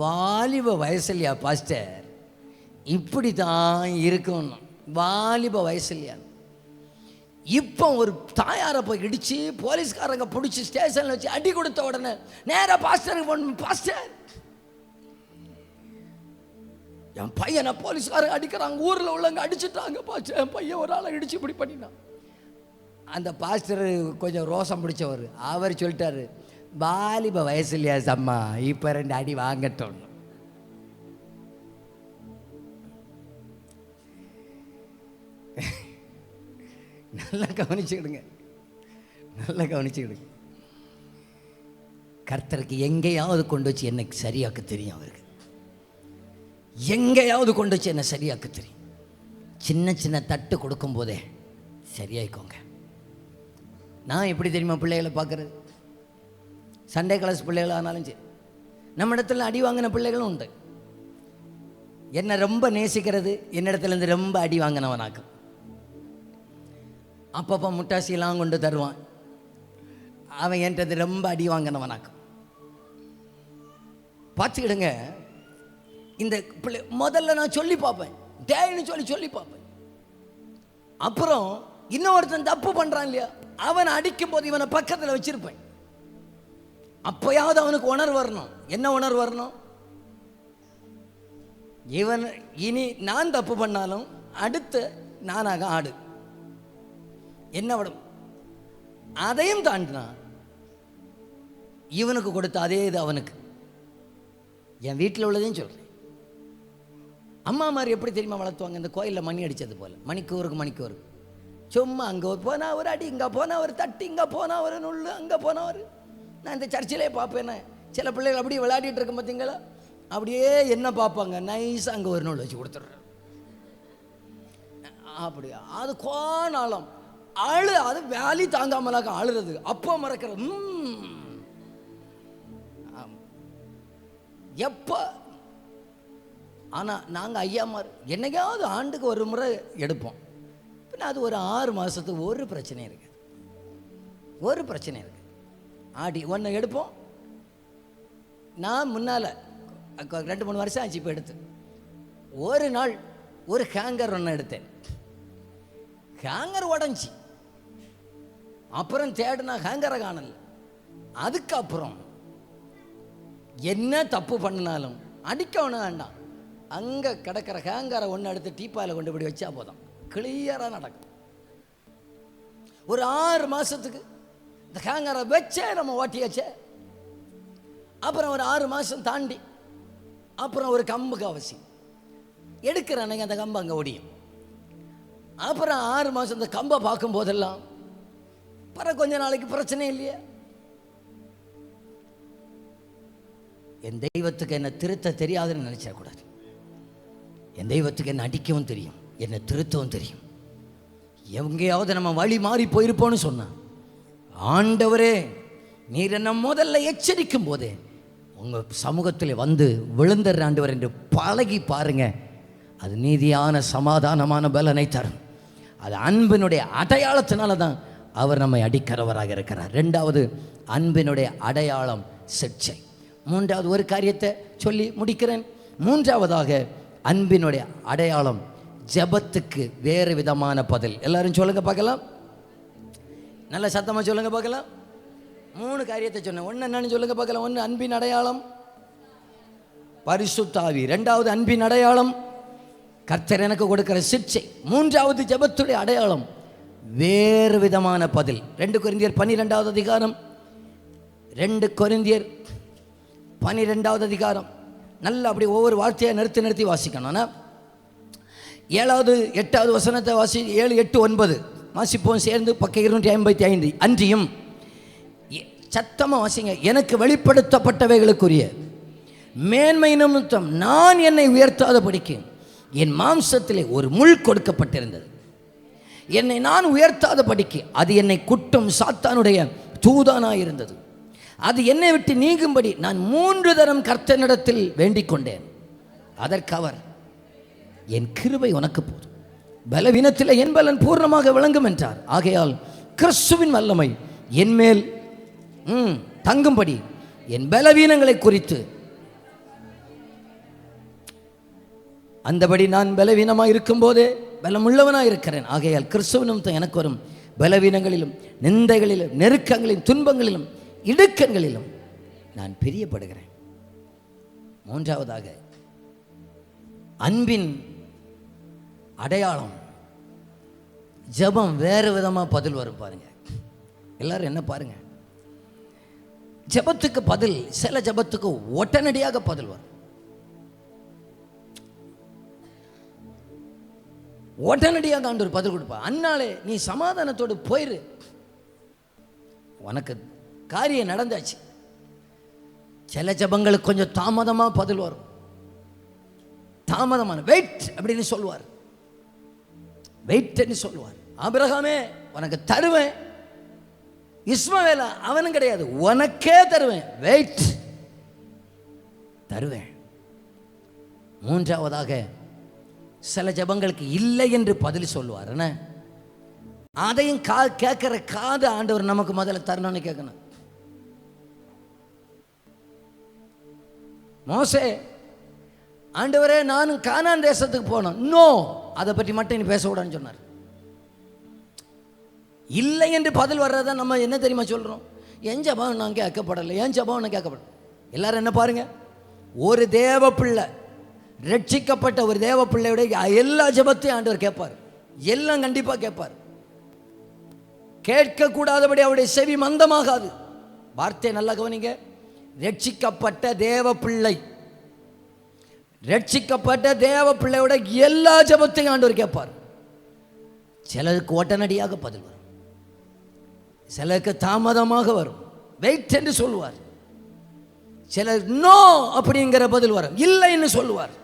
வாலிப வயசுலையா பாஸ்டர், இப்படி தான் இருக்கும், வாலிப வயசுலையா. இப்போ ஒரு தாயாரை போய் இடித்து போலீஸ்காரங்க பிடிச்சி ஸ்டேஷனில் வச்சு அடி கொடுத்த உடனே நேராக பாஸ்டருக்கு போன, பாஸ்டர் என் பையனை போலீஸ்காரங்க அடிக்கிறாங்க, ஊரில் உள்ளவங்க அடிச்சுட்டாங்க பாஸ்டர், என் பையன் ஒரு ஆளை இடிச்சு இப்படி பண்ணினான். அந்த பாஸ்டர் கொஞ்சம் ரோசம் பிடிச்சவர், அவர் சொல்லிட்டாரு, வாலிப வயசுலையா சம்மா, இப்போ 2 அடி வாங்கட்டும். நல்லா கவனிச்சுக்கிடுங்க. கர்த்தருக்கு எங்கேயாவது கொண்டு வச்சு என்னை சரியாக்க தெரியும். அவருக்கு எங்கேயாவது கொண்டு வச்சு என்னை சரியாக்க தெரியும். சின்ன சின்ன தட்டு கொடுக்கும் போதே சரியாயிக்கோங்க. நான் எப்படி தெரியுமா பிள்ளைகளை பார்க்குறது? சண்டே கிளாஸ் பிள்ளைகள் ஆனாலும் சரி, நம்ம இடத்துல அடி வாங்கின பிள்ளைகளும் உண்டு. என்னை ரொம்ப நேசிக்கிறது என்னிடத்துலேருந்து ரொம்ப அடி வாங்கினவனாக்கும். அப்பப்போ முட்டாசியெல்லாம் கொண்டு தருவான். அவன் என்கிட்ட ரொம்ப அடி வாங்கினவனாக்கும். பார்த்துக்கிடுங்க. இந்த பிள்ளை முதல்ல நான் சொல்லி பார்ப்பேன், டேன்னு சொல்லி பார்ப்பேன். அப்புறம் இன்னொருத்தன் தப்பு பண்ணுறான் இல்லையா, அவனை அடிக்கும் போது இவனை பக்கத்தில் வச்சிருப்பேன். அப்பயாவது அவனுக்கு உணர்வு வரணும். என்ன உணர்வு வரணும்? இவன் இனி நான் தப்பு பண்ணாலும் அடுத்து நானாக ஆடு என்ன விடும். அதையும் தாண்டினா இவனுக்கு கொடுத்த அதே இது அவனுக்கு. என் வீட்டில் உள்ளதையும் சொல்கிறேன். அம்மா மாதிரி எப்படி தெரியுமா வளர்த்துவாங்க? இந்த கோயிலில் மணி அடித்தது போல், மணிக்கூருக்கு சும்மா அங்கே போனால் ஒரு அடி, இங்கே போனால் ஒரு தட்டு, இங்கே போனால் ஒரு நுள்ளு, அங்கே போனால் ஒரு. நான் இந்த சர்ச்சிலே பார்ப்பேன், சில பிள்ளைகள் அப்படியே விளையாடிட்டு இருக்கும் பார்த்தீங்களா, அப்படியே என்ன பார்ப்பாங்க, நைஸாக அங்கே ஒரு நூல் வச்சு கொடுத்துட்றேன். அப்படியா? அது கோணாலம் அது வேலி தாங்காமலாக்க அழுறது, அப்போ மறக்கிறது. எப்போ ஆனால் நாங்கள் ஐயாமார் என்னைக்காவது ஆண்டுக்கு ஒரு முறை எடுப்போம். பின்ன அது ஒரு 6 மாதத்துக்கு ஒரு பிரச்சனை இருக்குது. ஆடி ஒன்று எடுப்போம். நான் முன்னால் 2-3 வருஷம் ஆச்சு இப்போ எடுத்து. ஒரு நாள் ஒரு ஹேங்கர் ஒன்று எடுத்தேன். ஹேங்கர் உடஞ்சி. அப்புறம் தேடினா ஹேங்கரை காணல. அதுக்கப்புறம் என்ன தப்பு பண்ணினாலும் அடிக்க ஒன்று வேண்டாம், அங்கே கிடக்கிற ஹேங்கரை ஒன்று எடுத்து டீப்பாயில் கொண்டு போய் வச்சா போதும், கிளியராக நடக்கும். ஒரு 6 மாதத்துக்கு இந்த ஹேங்கரை வச்சே நம்ம ஓட்டியாச்சே. அப்புறம் ஒரு 6 மாதம் தாண்டி அப்புறம் ஒரு கம்புக்கு அவசியம் எடுக்கிற அன்னைக்கு அந்த கம்பு அங்கே ஒடியும். அப்புறம் 6 மாதம் இந்த கம்பை பார்க்கும் போதெல்லாம் பிறகு கொஞ்ச நாளைக்கு பிரச்சனை இல்லையே. என் தெய்வத்துக்கு என்னை திருத்த தெரியாதுன்னு நினைச்சிடக்கூடாது. என் தெய்வத்துக்கு என்னை அடிக்கவும் தெரியும், என்னை திருத்தவும் தெரியும். எங்கேயாவது நம்ம வழி மாறி போயிருப்போன்னு சொன்னான். ஆண்டவரே நீர் என்ன முதல்ல எச்சரிக்கும் போதே உங்கள் சமூகத்தில் வந்து விழுந்துடுற ஆண்டவர் என்று பழகி பாருங்க. அது நீதியான சமாதானமான பலனை தரும். அது அன்பினுடைய அடையாளத்தினால தான் அவர் நம்மை அடிக்கிறவராக இருக்கிறார். 2வது அன்பினுடைய அடையாளம் சிக்ஷை. 3வது ஒரு காரியத்தை சொல்லி முடிக்கிறேன். 3வதாக அன்பினுடைய அடையாளம் ஜெபத்துக்கு வேறு விதமான பதில். எல்லாரும் சொல்லுங்க பார்க்கலாம், நல்ல சத்தமாக சொல்லுங்க பார்க்கலாம். 3 காரியத்தை சொன்னேன். ஒன்று என்னன்னு சொல்லுங்க பார்க்கலாம். 1 அன்பின் அடையாளம் பரிசுத்த ஆவி. 2வது அன்பின் அடையாளம் கர்த்தர் எனக்கு கொடுக்கிற சிக்ஷை. 3வது ஜெபத்துடைய அடையாளம் வேறு விதமான பதில். 2 கொரிந்தியர் 12வது அதிகாரம் 2 கொரிந்தியர் 12வது அதிகாரம் நல்லா அப்படி ஒவ்வொரு வார்த்தையை நிறுத்தி வாசிக்கணும். ஆனால் 7வது 8வது வசனத்தை 7, 8, 9 வாசிப்போம் சேர்ந்து. பக்கம் 255. அன்றியும் சத்தமாக வாசிங்க. எனக்கு வெளிப்படுத்தப்பட்டவைகளுக்குரிய மேன்மை நிமித்தம் நான் என்னை உயர்த்தாதபடிக்கு என் மாம்சத்திலே ஒரு முள் கொடுக்கப்பட்டிருந்தது. என்னை நான் உயர்த்தாதபடிக்கு அது என்னை குட்டும் சாத்தானுடைய தூதானாயிருந்தது. அது என்னை விட்டு நீங்கும்படி நான் 3 தரம் கர்த்தனிடத்தில் வேண்டிக் கொண்டேன். அதற்கு அவர், என் கிருபை உனக்கு போதும், பலவீனத்தில் என் பலன் பூர்ணமாக விளங்கும் என்றார். ஆகையால் கிறிஸ்துவின் வல்லமை என் மேல் தங்கும்படி என் பலவீனங்களை குறித்து அந்தபடி நான் பலவீனமாக இருக்கும் போதே பலமுள்ளவனாக இருக்கிறேன். ஆகையால் கிறிஸ்துவினும் எனக்கு வரும் பலவீனங்களிலும் நிந்தைகளிலும் நெருக்கங்களிலும் துன்பங்களிலும் இடுக்கங்களிலும் நான் பிரியப்படுகிறேன். 3வதாக அன்பின் அடையாளம் ஜெபம் வேறு விதமாக பதில் வரும். பாருங்க எல்லாரும் என்ன பாருங்க, ஜெபத்துக்கு பதில் சில ஜெபத்துக்கு உடனடியாக பதில் வரும். உடனடியாக ஆண்டவர் பதில் கொடுப்பா. அன்னாலே நீ சமாதானத்தோடு போயிரு, உனக்கு காரியம் நடந்தாச்சு. சில ஜெபங்களுக்கு கொஞ்சம் தாமதமாக பதில் வரும். தாமதமான வெயிட் அப்படின்னு சொல்லுவார். வெயிட்னு சொல்லுவார். ஆபிரகாமே உனக்கு தருவேன், இஸ்மவேல அவனும் கிடையாது உனக்கே தருவேன், வெயிட் தருவேன். மூன்றாவதாக சில ஜெபங்களுக்கு இல்லை என்று பதில் சொல்லுவார். என்ன அதையும் கேட்கிற காது ஆண்டவர் நமக்கு முதல்ல தரணும்னு கேட்கணும். மோசே, ஆண்டவரே நானும் கானான் தேசத்துக்கு போனோம், நோ அதை பற்றி மட்டும் நீ பேசக்கூடாதுன்னு சொன்னார். இல்லை என்று பதில் வர்றத நம்ம என்ன தெரியுமா சொல்கிறோம்? என் ஜெபம் நான் கேட்கப்படலை, என் ஜெபம் நான் கேட்கப்படலை. எல்லாரும் என்ன பாருங்க, ஒரு தேவ பிள்ளை, ரட்சிக்கப்பட்ட ஒரு தேவ பிள்ளையுடைய எல்லா ஜெபத்தையும் ஆண்டவர் கேட்பார். எல்லாம் கண்டிப்பாக கேட்பார். கேட்கக்கூடாதபடி அவருடைய செவி மந்தமாகாது. வார்த்தை நல்லா கவனிங்க. ரட்சிக்கப்பட்ட தேவ பிள்ளை, ரட்சிக்கப்பட்ட தேவ பிள்ளையோட எல்லா ஜெபத்தையும் ஆண்டவர் கேட்பார். சிலருக்கு உடனடியாக பதில் வரும், சிலருக்கு தாமதமாக வரும், வெயிட் என்று சொல்லுவார். சிலர் நோ அப்படிங்கிற பதில் வரும், இல்லைன்னு சொல்லுவார்.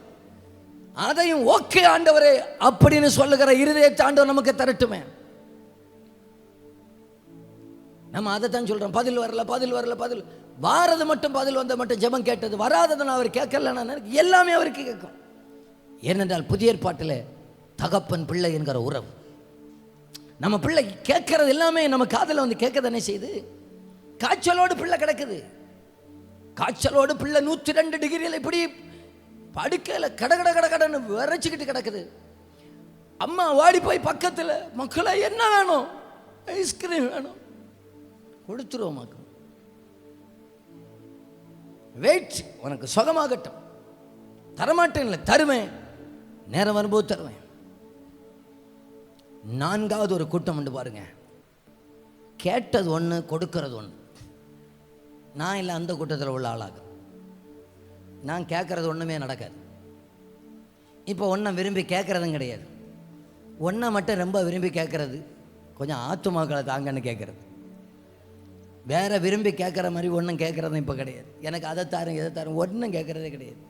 அதையும் ஓகே ஆண்டவரே அப்படின்னு சொல்லுகிற இருதயத்தை ஆண்டவர் நமக்கு தரட்டுமே. நம்ம அதை தான் சொல்றோம், பதில் வரல பதில் வரல, பதில் வாரது மட்டும் பதில் வந்த மட்டும் ஜெபம் கேட்டது, வராததை நான் அவர் கேட்கல, எல்லாமே அவருக்கு கேட்கும். ஏனென்றால் புதிய ஏற்பாட்டில் தகப்பன் பிள்ளை என்கிற உறவு. நம்ம பிள்ளை கேட்கறது எல்லாமே நம்ம காதில் வந்து கேட்க தானே செய்யுது. காய்ச்சலோடு பிள்ளை கிடக்குது, காய்ச்சலோடு பிள்ளை 102 டிகிரியில் இப்படி படுக்கையில் கடகட கடகடன்னு விரைச்சிக்கிட்டு கிடக்குது. அம்மா வாடி போய் பக்கத்தில், மக்களை என்ன வேணும், ஐஸ்கிரீம் வேணும், கொடுத்துருவோமாக்கும். வெயிட், உனக்கு சுகமாகட்டும், தரமாட்டேன் இல்லை, தருவேன், நேரம் வரும்போது தருவேன். நான்காவது ஒரு கூட்டம் உண்டு பாருங்க, கேட்டது ஒன்று கொடுக்கறது ஒன்று. நான் இல்லை அந்த கூட்டத்தில் உள்ள ஆளாக. நான் கேட்கறது ஒன்றுமே நடக்காது. இப்போ ஒன்றை விரும்பி கேட்கறதும் கிடையாது, ஒன்றை மட்டும் ரொம்ப விரும்பி கேட்கறது, கொஞ்சம் ஆத்துமாக்களை தாங்கன்னு கேட்கறது. வேற விரும்பி கேட்குற மாதிரி ஒன்றும் கேட்குறதும் இப்போ கிடையாது. எனக்கு அதை தாரும் எதை தாரும் ஒன்றும் கேட்குறதே கிடையாது.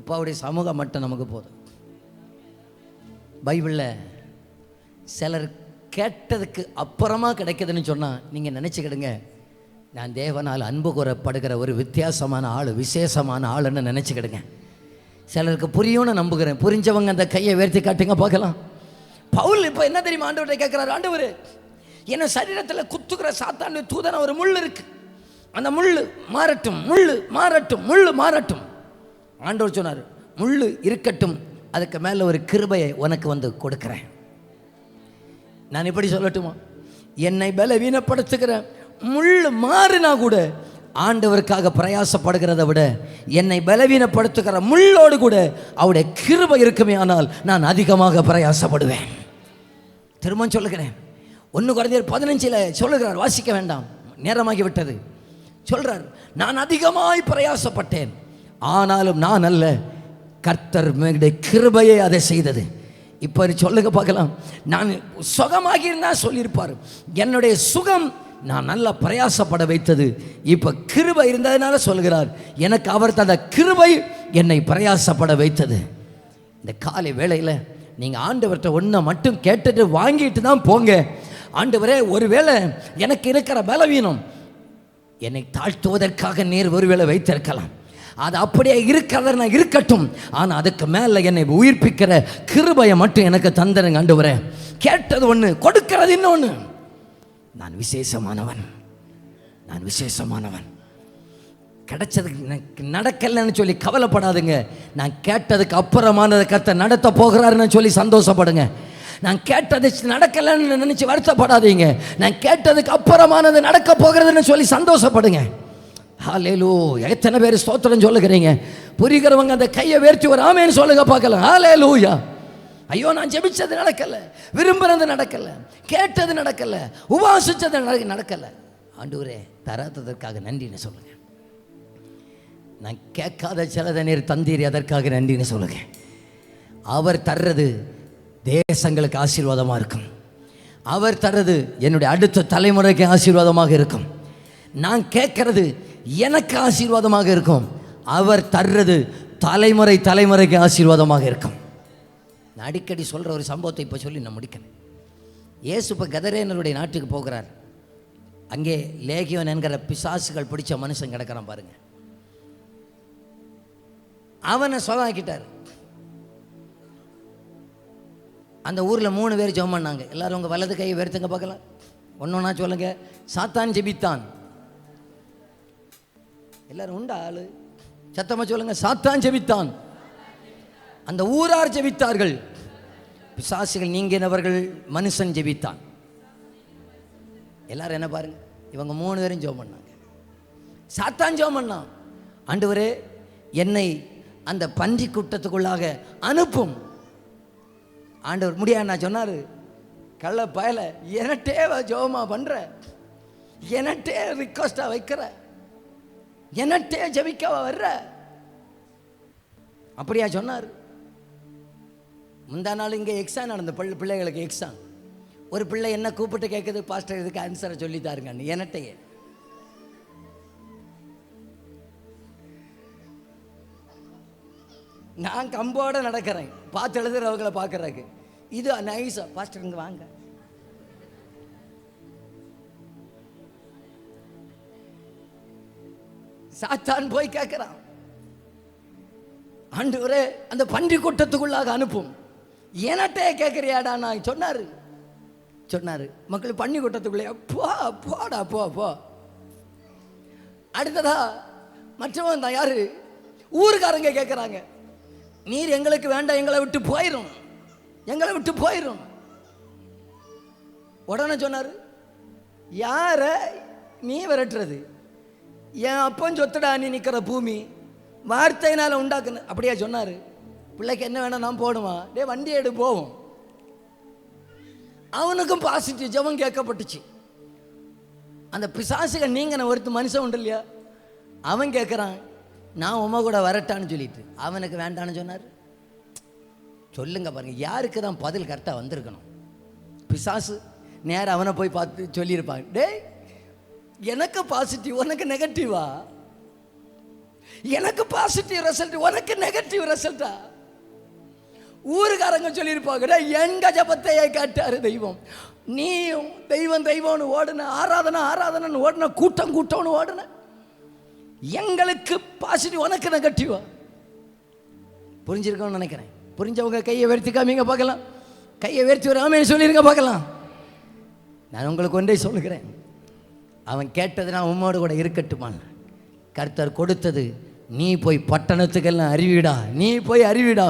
அப்பாவுடைய சமூகம் மட்டும் நமக்கு போதும். பைபிளில் சிலர் கேட்டதுக்கு அப்புறமா கிடைக்குதுன்னு சொன்னால் நீங்கள் நினச்சிக்கிடுங்க, நான் தேவனால் அன்பு கூறப்படுகிற ஒரு வித்தியாசமான ஆள், விசேஷமான ஆளுன்னு நினச்சிக்கிடுங்க. சிலருக்கு புரியும்னு நம்புகிறேன். புரிஞ்சவங்க அந்த கையை உயர்த்தி காட்டுங்க பார்க்கலாம். பவுல் இப்போ என்ன தெரியுமா ஆண்டவர்கிட்ட கேட்குறாரு, ஆண்டவர் என்ன சரீரத்தில் குத்துக்கிற சாத்தானுடைய தூதன ஒரு முள் இருக்கு, அந்த முள் மாறட்டும், முள் மாறட்டும், முள் மாறட்டும். ஆண்டவர் சொன்னார், முள் இருக்கட்டும், அதுக்கு மேலே ஒரு கிருபையை உனக்கு வந்து கொடுக்குறேன். நான் இப்படி சொல்லட்டுமா, என்னை பலவீனப்படுத்துகிற முள் மாறினா கூட ஆண்டவருக்காக பிரயாசப்படுகிறத விட என்னை பலவீனப்படுத்துகிற முள்ளோடு கூட அவருடைய கிருபை இருக்குமே, ஆனால் நான் அதிகமாக பிரயாசப்படுவேன். திரும்ப சொல்லுகிறேன், 1 கொரிந்தியர் 15 சொல்லுகிறார், வாசிக்க வேண்டாம், நேரமாகி விட்டது. சொல்றார், நான் அதிகமாய் பிரயாசப்பட்டேன், ஆனாலும் நான் அல்ல, கர்த்தர் மேலுடைய கிருபையே அதை செய்தது. இப்போ சொல்லுங்க பார்க்கலாம். நான் சுகமாகி இருந்தா சொல்லியிருப்பார், என்னுடைய சுகம் நான் நல்லா பிரயாசப்பட வைத்தது. இப்போ கிருபை இருந்ததுனால சொல்கிறார், எனக்கு அவர் தந்த கிருபை என்னை பிரயாசப்பட வைத்தது. இந்த காலை வேளையில் நீங்கள் ஆண்டவர்கிட்ட ஒன்றை மட்டும் கேட்டுட்டு வாங்கிட்டு தான் போங்க. ஆண்டவரே, ஒருவேளை எனக்கு இருக்கிற பலவீனம் என்னை தாழ்த்துவதற்காக நீர் ஒருவேளை வைத்திருக்கலாம், அது அப்படியே இருக்கிறத இருக்கட்டும், ஆனால் அதுக்கு மேலே என்னை உயிர்ப்பிக்கிற கிருபையை மட்டும் எனக்கு தந்துருங்க ஆண்டவரே. கேட்டது ஒன்று, கொடுக்கிறது இன்னொன்று. நான் விசேஷமானவன், நான் விசேஷமானவன். கிடைச்சதுக்கு நடக்கலைன்னு சொல்லி கவலைப்படாதுங்க. நான் கேட்டதுக்கு அப்புறமானதை கர்த்தர் நடத்த போகிறாருன்னு சொல்லி சந்தோஷப்படுங்க. நான் கேட்டது நடக்கலைன்னு நினச்சி வருத்தப்படாதீங்க. நான் கேட்டதுக்கு அப்புறமானது நடக்க போகிறதுன்னு சொல்லி சந்தோஷப்படுங்க. ஹல்லேலூயா. எத்தனை பேர் ஸ்தோத்திரம் சொல்லுகிறீங்க? புரிகிறவங்க அந்த கையை உயர்த்தி ஒரு ஆமென் சொல்லுங்க பார்க்கலாம். ஹல்லேலூயா. ஐயோ, நான் ஜெபிச்சது நடக்கலை, விரும்புறது நடக்கலை, கேட்டது நடக்கலை, உபாசிச்சது நடக்கலை, ஆண்டவரே தராததற்காக நன்றின்னு சொல்லுங்க. நான் கேட்காத சிலதை நீர் தந்தீர், அதற்காக நன்றின்னு சொல்லுங்க. அவர் தர்றது தேசங்களுக்கு ஆசீர்வாதமாக இருக்கும். அவர் தர்றது என்னுடைய அடுத்த தலைமுறைக்கு ஆசீர்வாதமாக இருக்கும். நான் கேட்கறது எனக்கு ஆசீர்வாதமாக இருக்கும். அவர் தர்றது தலைமுறை தலைமுறைக்கு ஆசீர்வாதமாக இருக்கும். நான் அடிக்கடி சொல்கிற ஒரு சம்பவத்தை இப்போ சொல்லி நான் முடிக்கிறேன். இயேசு இப்போ கதரேனருடைய நாட்டுக்கு போகிறார். அங்கே லேகியோன் என்கிற பிசாசுகள் பிடிச்ச மனுஷன் கிடக்கிறான் பாருங்க. அவனை சொதாக்கிட்டார். அந்த ஊரில் 3 பேர் ஜெபம் பண்ணாங்க. எல்லாரும் உங்கள் வலது கையை வெறுத்துங்க பார்க்கலாம். ஒன்றா சொல்லுங்க. சாத்தான் ஜெபித்தான். எல்லாரும் உண்டா ஆளு? சத்தமா சொல்லுங்க. சாத்தான் ஜெபித்தான். அந்த ஊரார் ஜெபித்தார்கள். பிசாசுகள் நீங்கினவர்கள். மனுஷன் ஜெபித்தான். எல்லாரும் என்ன பாருங்க, இவங்க 3 பேரும் ஜெபம் பண்ணாங்க. சாத்தான் ஜெபம் பண்ணான். ஆண்டவரே, என்னை அந்த பன்றி கூட்டத்துக்குள்ளாக அனுப்பும். ஆண்டவர் முடியாது நான் சொன்னார். கள்ள பயல, எனட்டே ஜெபமா பண்ற, எனட்டே ரிக்வஸ்டா வைக்கிற, எனட்டே ஜெபிக்கவா வர்ற, அப்படியா சொன்னார். முந்தா நாள் இங்கே எக்ஸாம் நடந்த பிள்ளைகளுக்கு எக்ஸாம். ஒரு பிள்ளை என்ன கூப்பிட்டு கேட்குது, பாஸ்டர் இதுக்கு ஆன்சரை சொல்லி தாருங்க. எனட்டையே நான் கம்போட நடக்கிறேன், பார்த்து எழுதுறவங்களை பார்க்கறதுக்கு. இது நைஸா, பாஸ்டர் இங்க வாங்க, சாத்தான் போய் கேட்கிறான். ஆண்டவரே, அந்த பன்றி கூட்டத்துக்குள்ளாக அனுப்பும். எனட்டே கேட்கிறியாடா? நான் சொன்னாரு மக்கள் பன்றி கூட்டத்துக்குள்ளே போடா போ போ. அடுத்ததா மற்றவன் தான் யாரு? ஊருக்காரங்க கேட்குறாங்க, நீர் எங்களுக்கு வேண்டாம், எங்களை விட்டு போயிடும், எங்களை விட்டு போயிடும். உடனே சொன்னார், யார நீ விரட்டுறது? என் அப்பன் சொத்துடா நீ நிற்கிற பூமி, வார்த்தையினால் உண்டாக்குன்னு. அப்படியா சொன்னார். பிள்ளைக்கு என்ன வேணா நான் போடுமா? டே வண்டி எடு போவோம். அவனுக்கும் பாசிட்டிவ் ஜெபம் கேட்கப்பட்டுச்சு. அந்த பிசாசுகள் நீங்க ஒருத்த மனுஷன் உண்டு இல்லையா, அவன் கேட்குறான், நான் உமா கூட வரட்டான்னு சொல்லிட்டு அவனுக்கு வேண்டான்னு சொன்னார். சொல்லுங்க பாருங்க, யாருக்கு தான் பதில் கரெக்டாக வந்திருக்கணும்? பிசாசு நேரம் அவனை போய் பார்த்து சொல்லியிருப்பாங்க, டே எனக்கு பாசிட்டிவ் உனக்கு நெகட்டிவா, எனக்கு பாசிட்டிவ் ரிசல்ட் உனக்கு நெகட்டிவ் ரிசல்ட்டா? ஊருக்காரங்க சொல்லியிருப்பாங்க, எங்க ஜபத்தையே கேட்டாரு தெய்வம். நீயும் தெய்வம் தெய்வம்னு ஓடுன, ஆராதனை ஆராதனைன்னு ஓடுன, கூட்டம் கூட்டம்னு ஓடுன, எங்களுக்கு பாசிட்டிவ் உனக்கு நெகட்டிவா? புரிஞ்சிருக்கோன்னு நினைக்கிறேன். புரிஞ்சவங்க கையை உயர்த்தி காமிங்க பார்க்கலாம். கையை உயர்த்தி ஒரு ஆமென் சொல்லிருங்க பார்க்கலாம். நான் உங்களுக்கு ஒன்றே சொல்லுகிறேன், அவன் கேட்டது நான் உம்மோடு கூட இருக்கட்டுமா? கர்த்தர் கொடுத்தது நீ போய் பட்டணத்துக்கெல்லாம் அறிவிடா, நீ போய் அறிவிடா.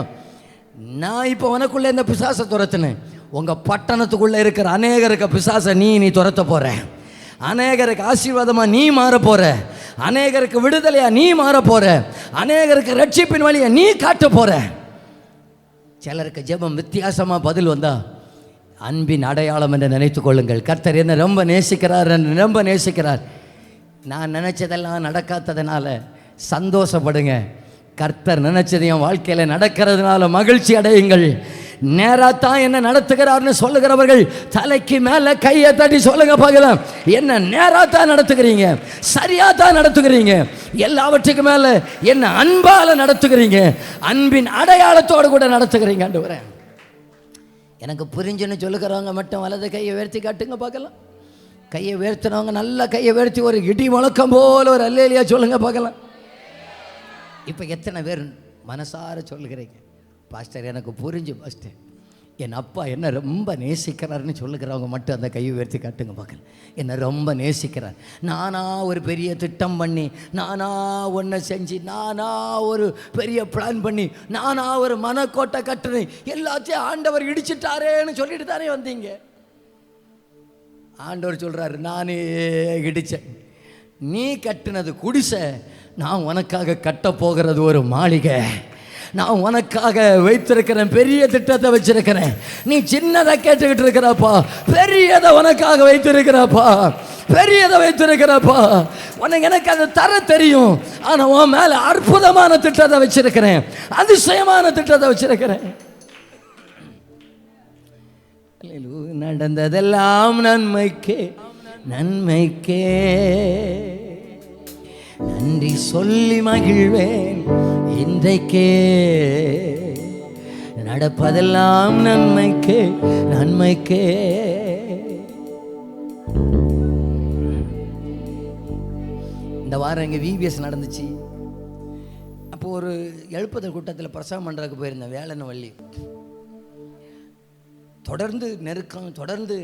நான் இப்போ உனக்குள்ளே இந்த பிசாசை துரத்துனேன், உங்கள் பட்டணத்துக்குள்ளே இருக்கிற அநேகருக்கு பிசாசை நீ துரத்த போகிற, அநேகருக்கு ஆசீர்வாதமாக நீ மாற போகிற, அநேகருக்கு விடுதலையாக நீ மாற போகிற, அநேகருக்கு ரட்சிப்பின் வழியை நீ காட்ட போகிற. சிலருக்கு ஜெபம் வித்தியாசமாக பதில் வந்தா அன்பின் அடையாளம் என்று நினைத்து கொள்ளுங்கள். கர்த்தர் என்ன ரொம்ப நேசிக்கிறார், ரொம்ப நேசிக்கிறார். நான் நினச்சதெல்லாம் நடக்காததுனால சந்தோஷப்படுங்க. கர்த்தர் நினைச்சது என் வாழ்க்கையில் நடக்கிறதுனால மகிழ்ச்சி அடையுங்கள். நேராத்தான் என்ன நடத்துகிறார்னு சொல்லுகிறவர்கள் தலைக்கு மேலே கையை தட்டி சொல்லுங்க பார்க்கலாம், என்ன நேராத்தான் நடத்துகிறீங்க, சரியாத்தான் நடத்துகிறீங்க, எல்லாவற்றுக்கும் மேலே என்ன அன்பால நடத்துகிறீங்க, அன்பின் அடையாளத்தோடு கூட நடத்துகிறீங்க. ஆண்டவரே, எனக்கு புரிஞ்சுன்னு சொல்லுகிறவங்க மட்டும் வலது கையை உயர்த்தி காட்டுங்க பார்க்கலாம். கையை உயர்த்தினவங்க நல்லா கையை உயர்த்தி ஒரு இடி முழக்கம் போல ஒரு அல்லேலியா சொல்லுங்க பார்க்கலாம். இப்போ எத்தனை பேர் மனசார சொல்லுகிறீங்க, பாஸ்டர் எனக்கு புரிஞ்சு பாஸ்டர், என் அப்பா என்ன ரொம்ப நேசிக்கிறார்னு சொல்லுகிறவங்க மட்டும் அந்த கையை உயர்த்தி காட்டுங்க பார்க்கல. என்னை ரொம்ப நேசிக்கிறார். நானா ஒரு பெரிய திட்டம் பண்ணி, நானா ஒன்றை செஞ்சு, நானா ஒரு பெரிய பிளான் பண்ணி, நானா ஒரு மனக்கோட்டை கட்டுறேன், எல்லாத்தையும் ஆண்டவர் இடிச்சிட்டாரேன்னு சொல்லிட்டு தானே வந்தீங்க. ஆண்டவர் சொல்கிறாரு, நானே இடித்தேன், நீ கட்டினது குடிசை, நான் உனக்காக கட்ட போகிறது ஒரு மாளிகை. நான் உனக்காக வைத்திருக்கிறேன், பெரிய திட்டத்தை வச்சிருக்கிறேன். நீ சின்னதை கேட்டுக்கிட்டு இருக்கிறப்பா, பெரியதை உனக்காக வைத்திருக்கிறப்பா, பெரியதை வைத்திருக்கிறப்பா. உனக்கு எனக்கு அதை தர தெரியும், ஆனால் உன் மேலே அற்புதமான திட்டத்தை வச்சிருக்கிறேன், அதிசயமான திட்டத்தை வச்சிருக்கிறேன். நடந்ததெல்லாம் நன்மைக்கே, நன்மைக்கே நன்றி சொல்லி மகிழ்வேன் இன்றைக்கே. நடப்பதெல்லாம் நன்மைக்கே, நன்மைக்கே. இந்த வாரம் இங்கே விபிஎஸ் நடந்துச்சு. அப்போ ஒரு எழுப்புதல் கூட்டத்தில் பிரசவம் பண்ணுறதுக்கு போயிருந்தேன். வேலன்னு வள்ளி தொடர்ந்து நெருக்கம், தொடர்ந்து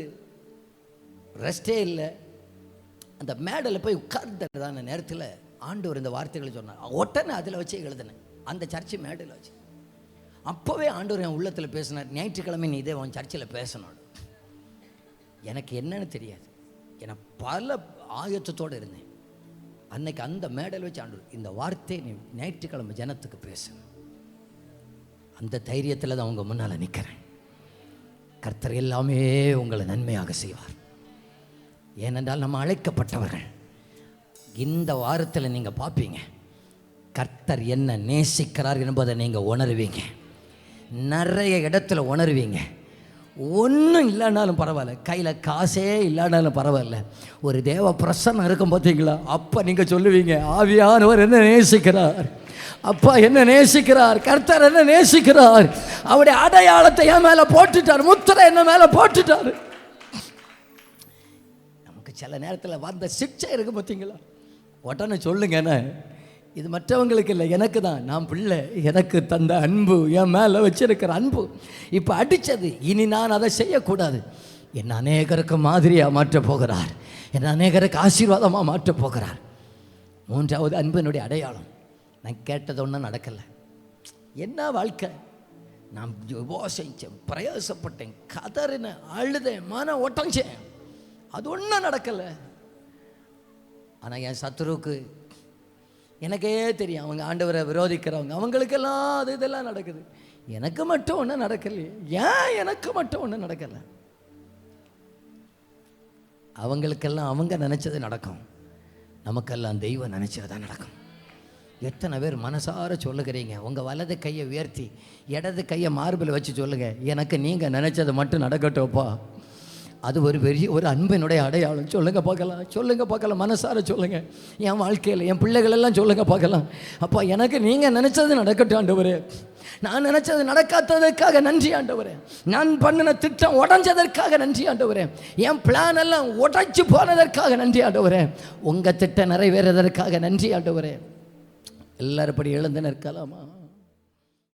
ரெஸ்டே இல்லை. அந்த மேடையில் போய் உட்கார்ந்ததான நேரத்தில் ஆண்டவர் இந்த வார்த்தைகளை சொன்னார். உடனே அதில் வச்சு எழுதினேன், அந்த சர்ச்சு மேடையில் வச்சு. அப்போவே ஆண்டவர் என் உள்ளத்தில் பேசினார், ஞாயிற்றுக்கிழமை நீ இதே உன் சர்ச்சில் பேசணும். எனக்கு என்னன்னு தெரியாது, ஏன்னா பல ஆயத்தத்தோடு இருந்தேன். அன்னைக்கு அந்த மேடையில் வச்சு ஆண்டவர் இந்த வார்த்தையை நீ ஞாயிற்றுக்கிழமை ஜனத்துக்கு பேசணும். அந்த தைரியத்தில் தான் உங்கள் முன்னால் நிற்கிறேன். கர்த்தர் எல்லாமே உங்களை நன்மையாக செய்வார். ஏனென்றால் நம்ம அழைக்கப்பட்டவர்கள். இந்த வாரத்தில் நீங்கள் பார்ப்பீங்க, கர்த்தர் என்ன நேசிக்கிறார் என்பதை நீங்கள் உணர்வீங்க. நிறைய இடத்துல உணர்வீங்க. ஒன்றும் இல்லைனாலும் பரவாயில்ல, கையில் காசே இல்லைனாலும் பரவாயில்ல, ஒரு தேவ பிரசன்னம் இருக்கும் பார்த்தீங்களா, அப்போ நீங்கள் சொல்லுவீங்க, ஆவியானவர் என்ன நேசிக்கிறார், அப்பா என்ன நேசிக்கிறார், கர்த்தர் என்ன நேசிக்கிறார். அவருடைய அடையாளத்தை என் மேலே போட்டுட்டார், முத்திரை என்ன மேலே போட்டுட்டார். நமக்கு சில நேரத்தில் வந்த சிக்ஷை இருக்கு பார்த்தீங்களா, உடனே சொல்லுங்கண்ணே, இது மற்றவங்களுக்கு இல்லை, எனக்கு தான், நான் பிள்ளை, எனக்கு தந்த அன்பு, என் மேலே வச்சிருக்கிற அன்பு இப்போ அடித்தது. இனி நான் அதை செய்யக்கூடாது. என்னை அநேகருக்கு மாதிரியாக மாற்றப் போகிறார், என்னை அநேகருக்கு ஆசீர்வாதமாக மாற்றப் போகிறார். மூன்றாவது அன்பினுடைய அடையாளம், நான் கேட்டது ஒன்றும் நடக்கலை. என்ன வாழ்க்கை, நான் உபவாசிச்சேன், பிரயாசப்பட்டேன், கதறினேன், அழுதேன், மன ஒட்டஞ்சேன், அது ஒன்றும் நடக்கலை. ஆனால் என் சத்துருவுக்கு எனக்கே தெரியும், அவங்க ஆண்டவரை விரோதிக்கிறவங்க, அவங்களுக்கெல்லாம் அது இதெல்லாம் நடக்குது. எனக்கு மட்டும் ஒன்றும் நடக்கலையே, ஏன் எனக்கு மட்டும் ஒன்றும் நடக்கலை? அவங்களுக்கெல்லாம் அவங்க நினச்சது நடக்கும், நமக்கெல்லாம் தெய்வம் நினச்சது தான் நடக்கும். எத்தனை பேர் மனசார சொல்லுகிறீங்க, உங்கள் வலது கையை உயர்த்தி இடது கையை மார்பில் வச்சு சொல்லுங்கள், எனக்கு நீங்கள் நினச்சது மட்டும் நடக்கட்டும்ப்பா. அது ஒரு பெரிய ஒரு அன்பினுடைய அடையாளம். சொல்லுங்கள் பார்க்கலாம், சொல்லுங்கள் பார்க்கலாம், மனசார சொல்லுங்கள். என் வாழ்க்கையில் என் பிள்ளைகளெல்லாம் சொல்லுங்கள் பார்க்கலாம், அப்பா எனக்கு நீங்கள் நினச்சது நடக்கட்டும் ஆண்டவரே, நான் நினச்சது நடக்காததற்காக நன்றி ஆண்டவரே, நான் பண்ணின திட்டம் உடஞ்சதற்காக நன்றி ஆண்டவரே, என் பிளான் எல்லாம் உடைச்சு போனதற்காக நன்றி ஆண்டவரே, உங்கள் திட்டம் நிறைவேறதற்காக நன்றி ஆண்டவரே. எல்லாரும் படி எழுந்து நிற்கலாமா?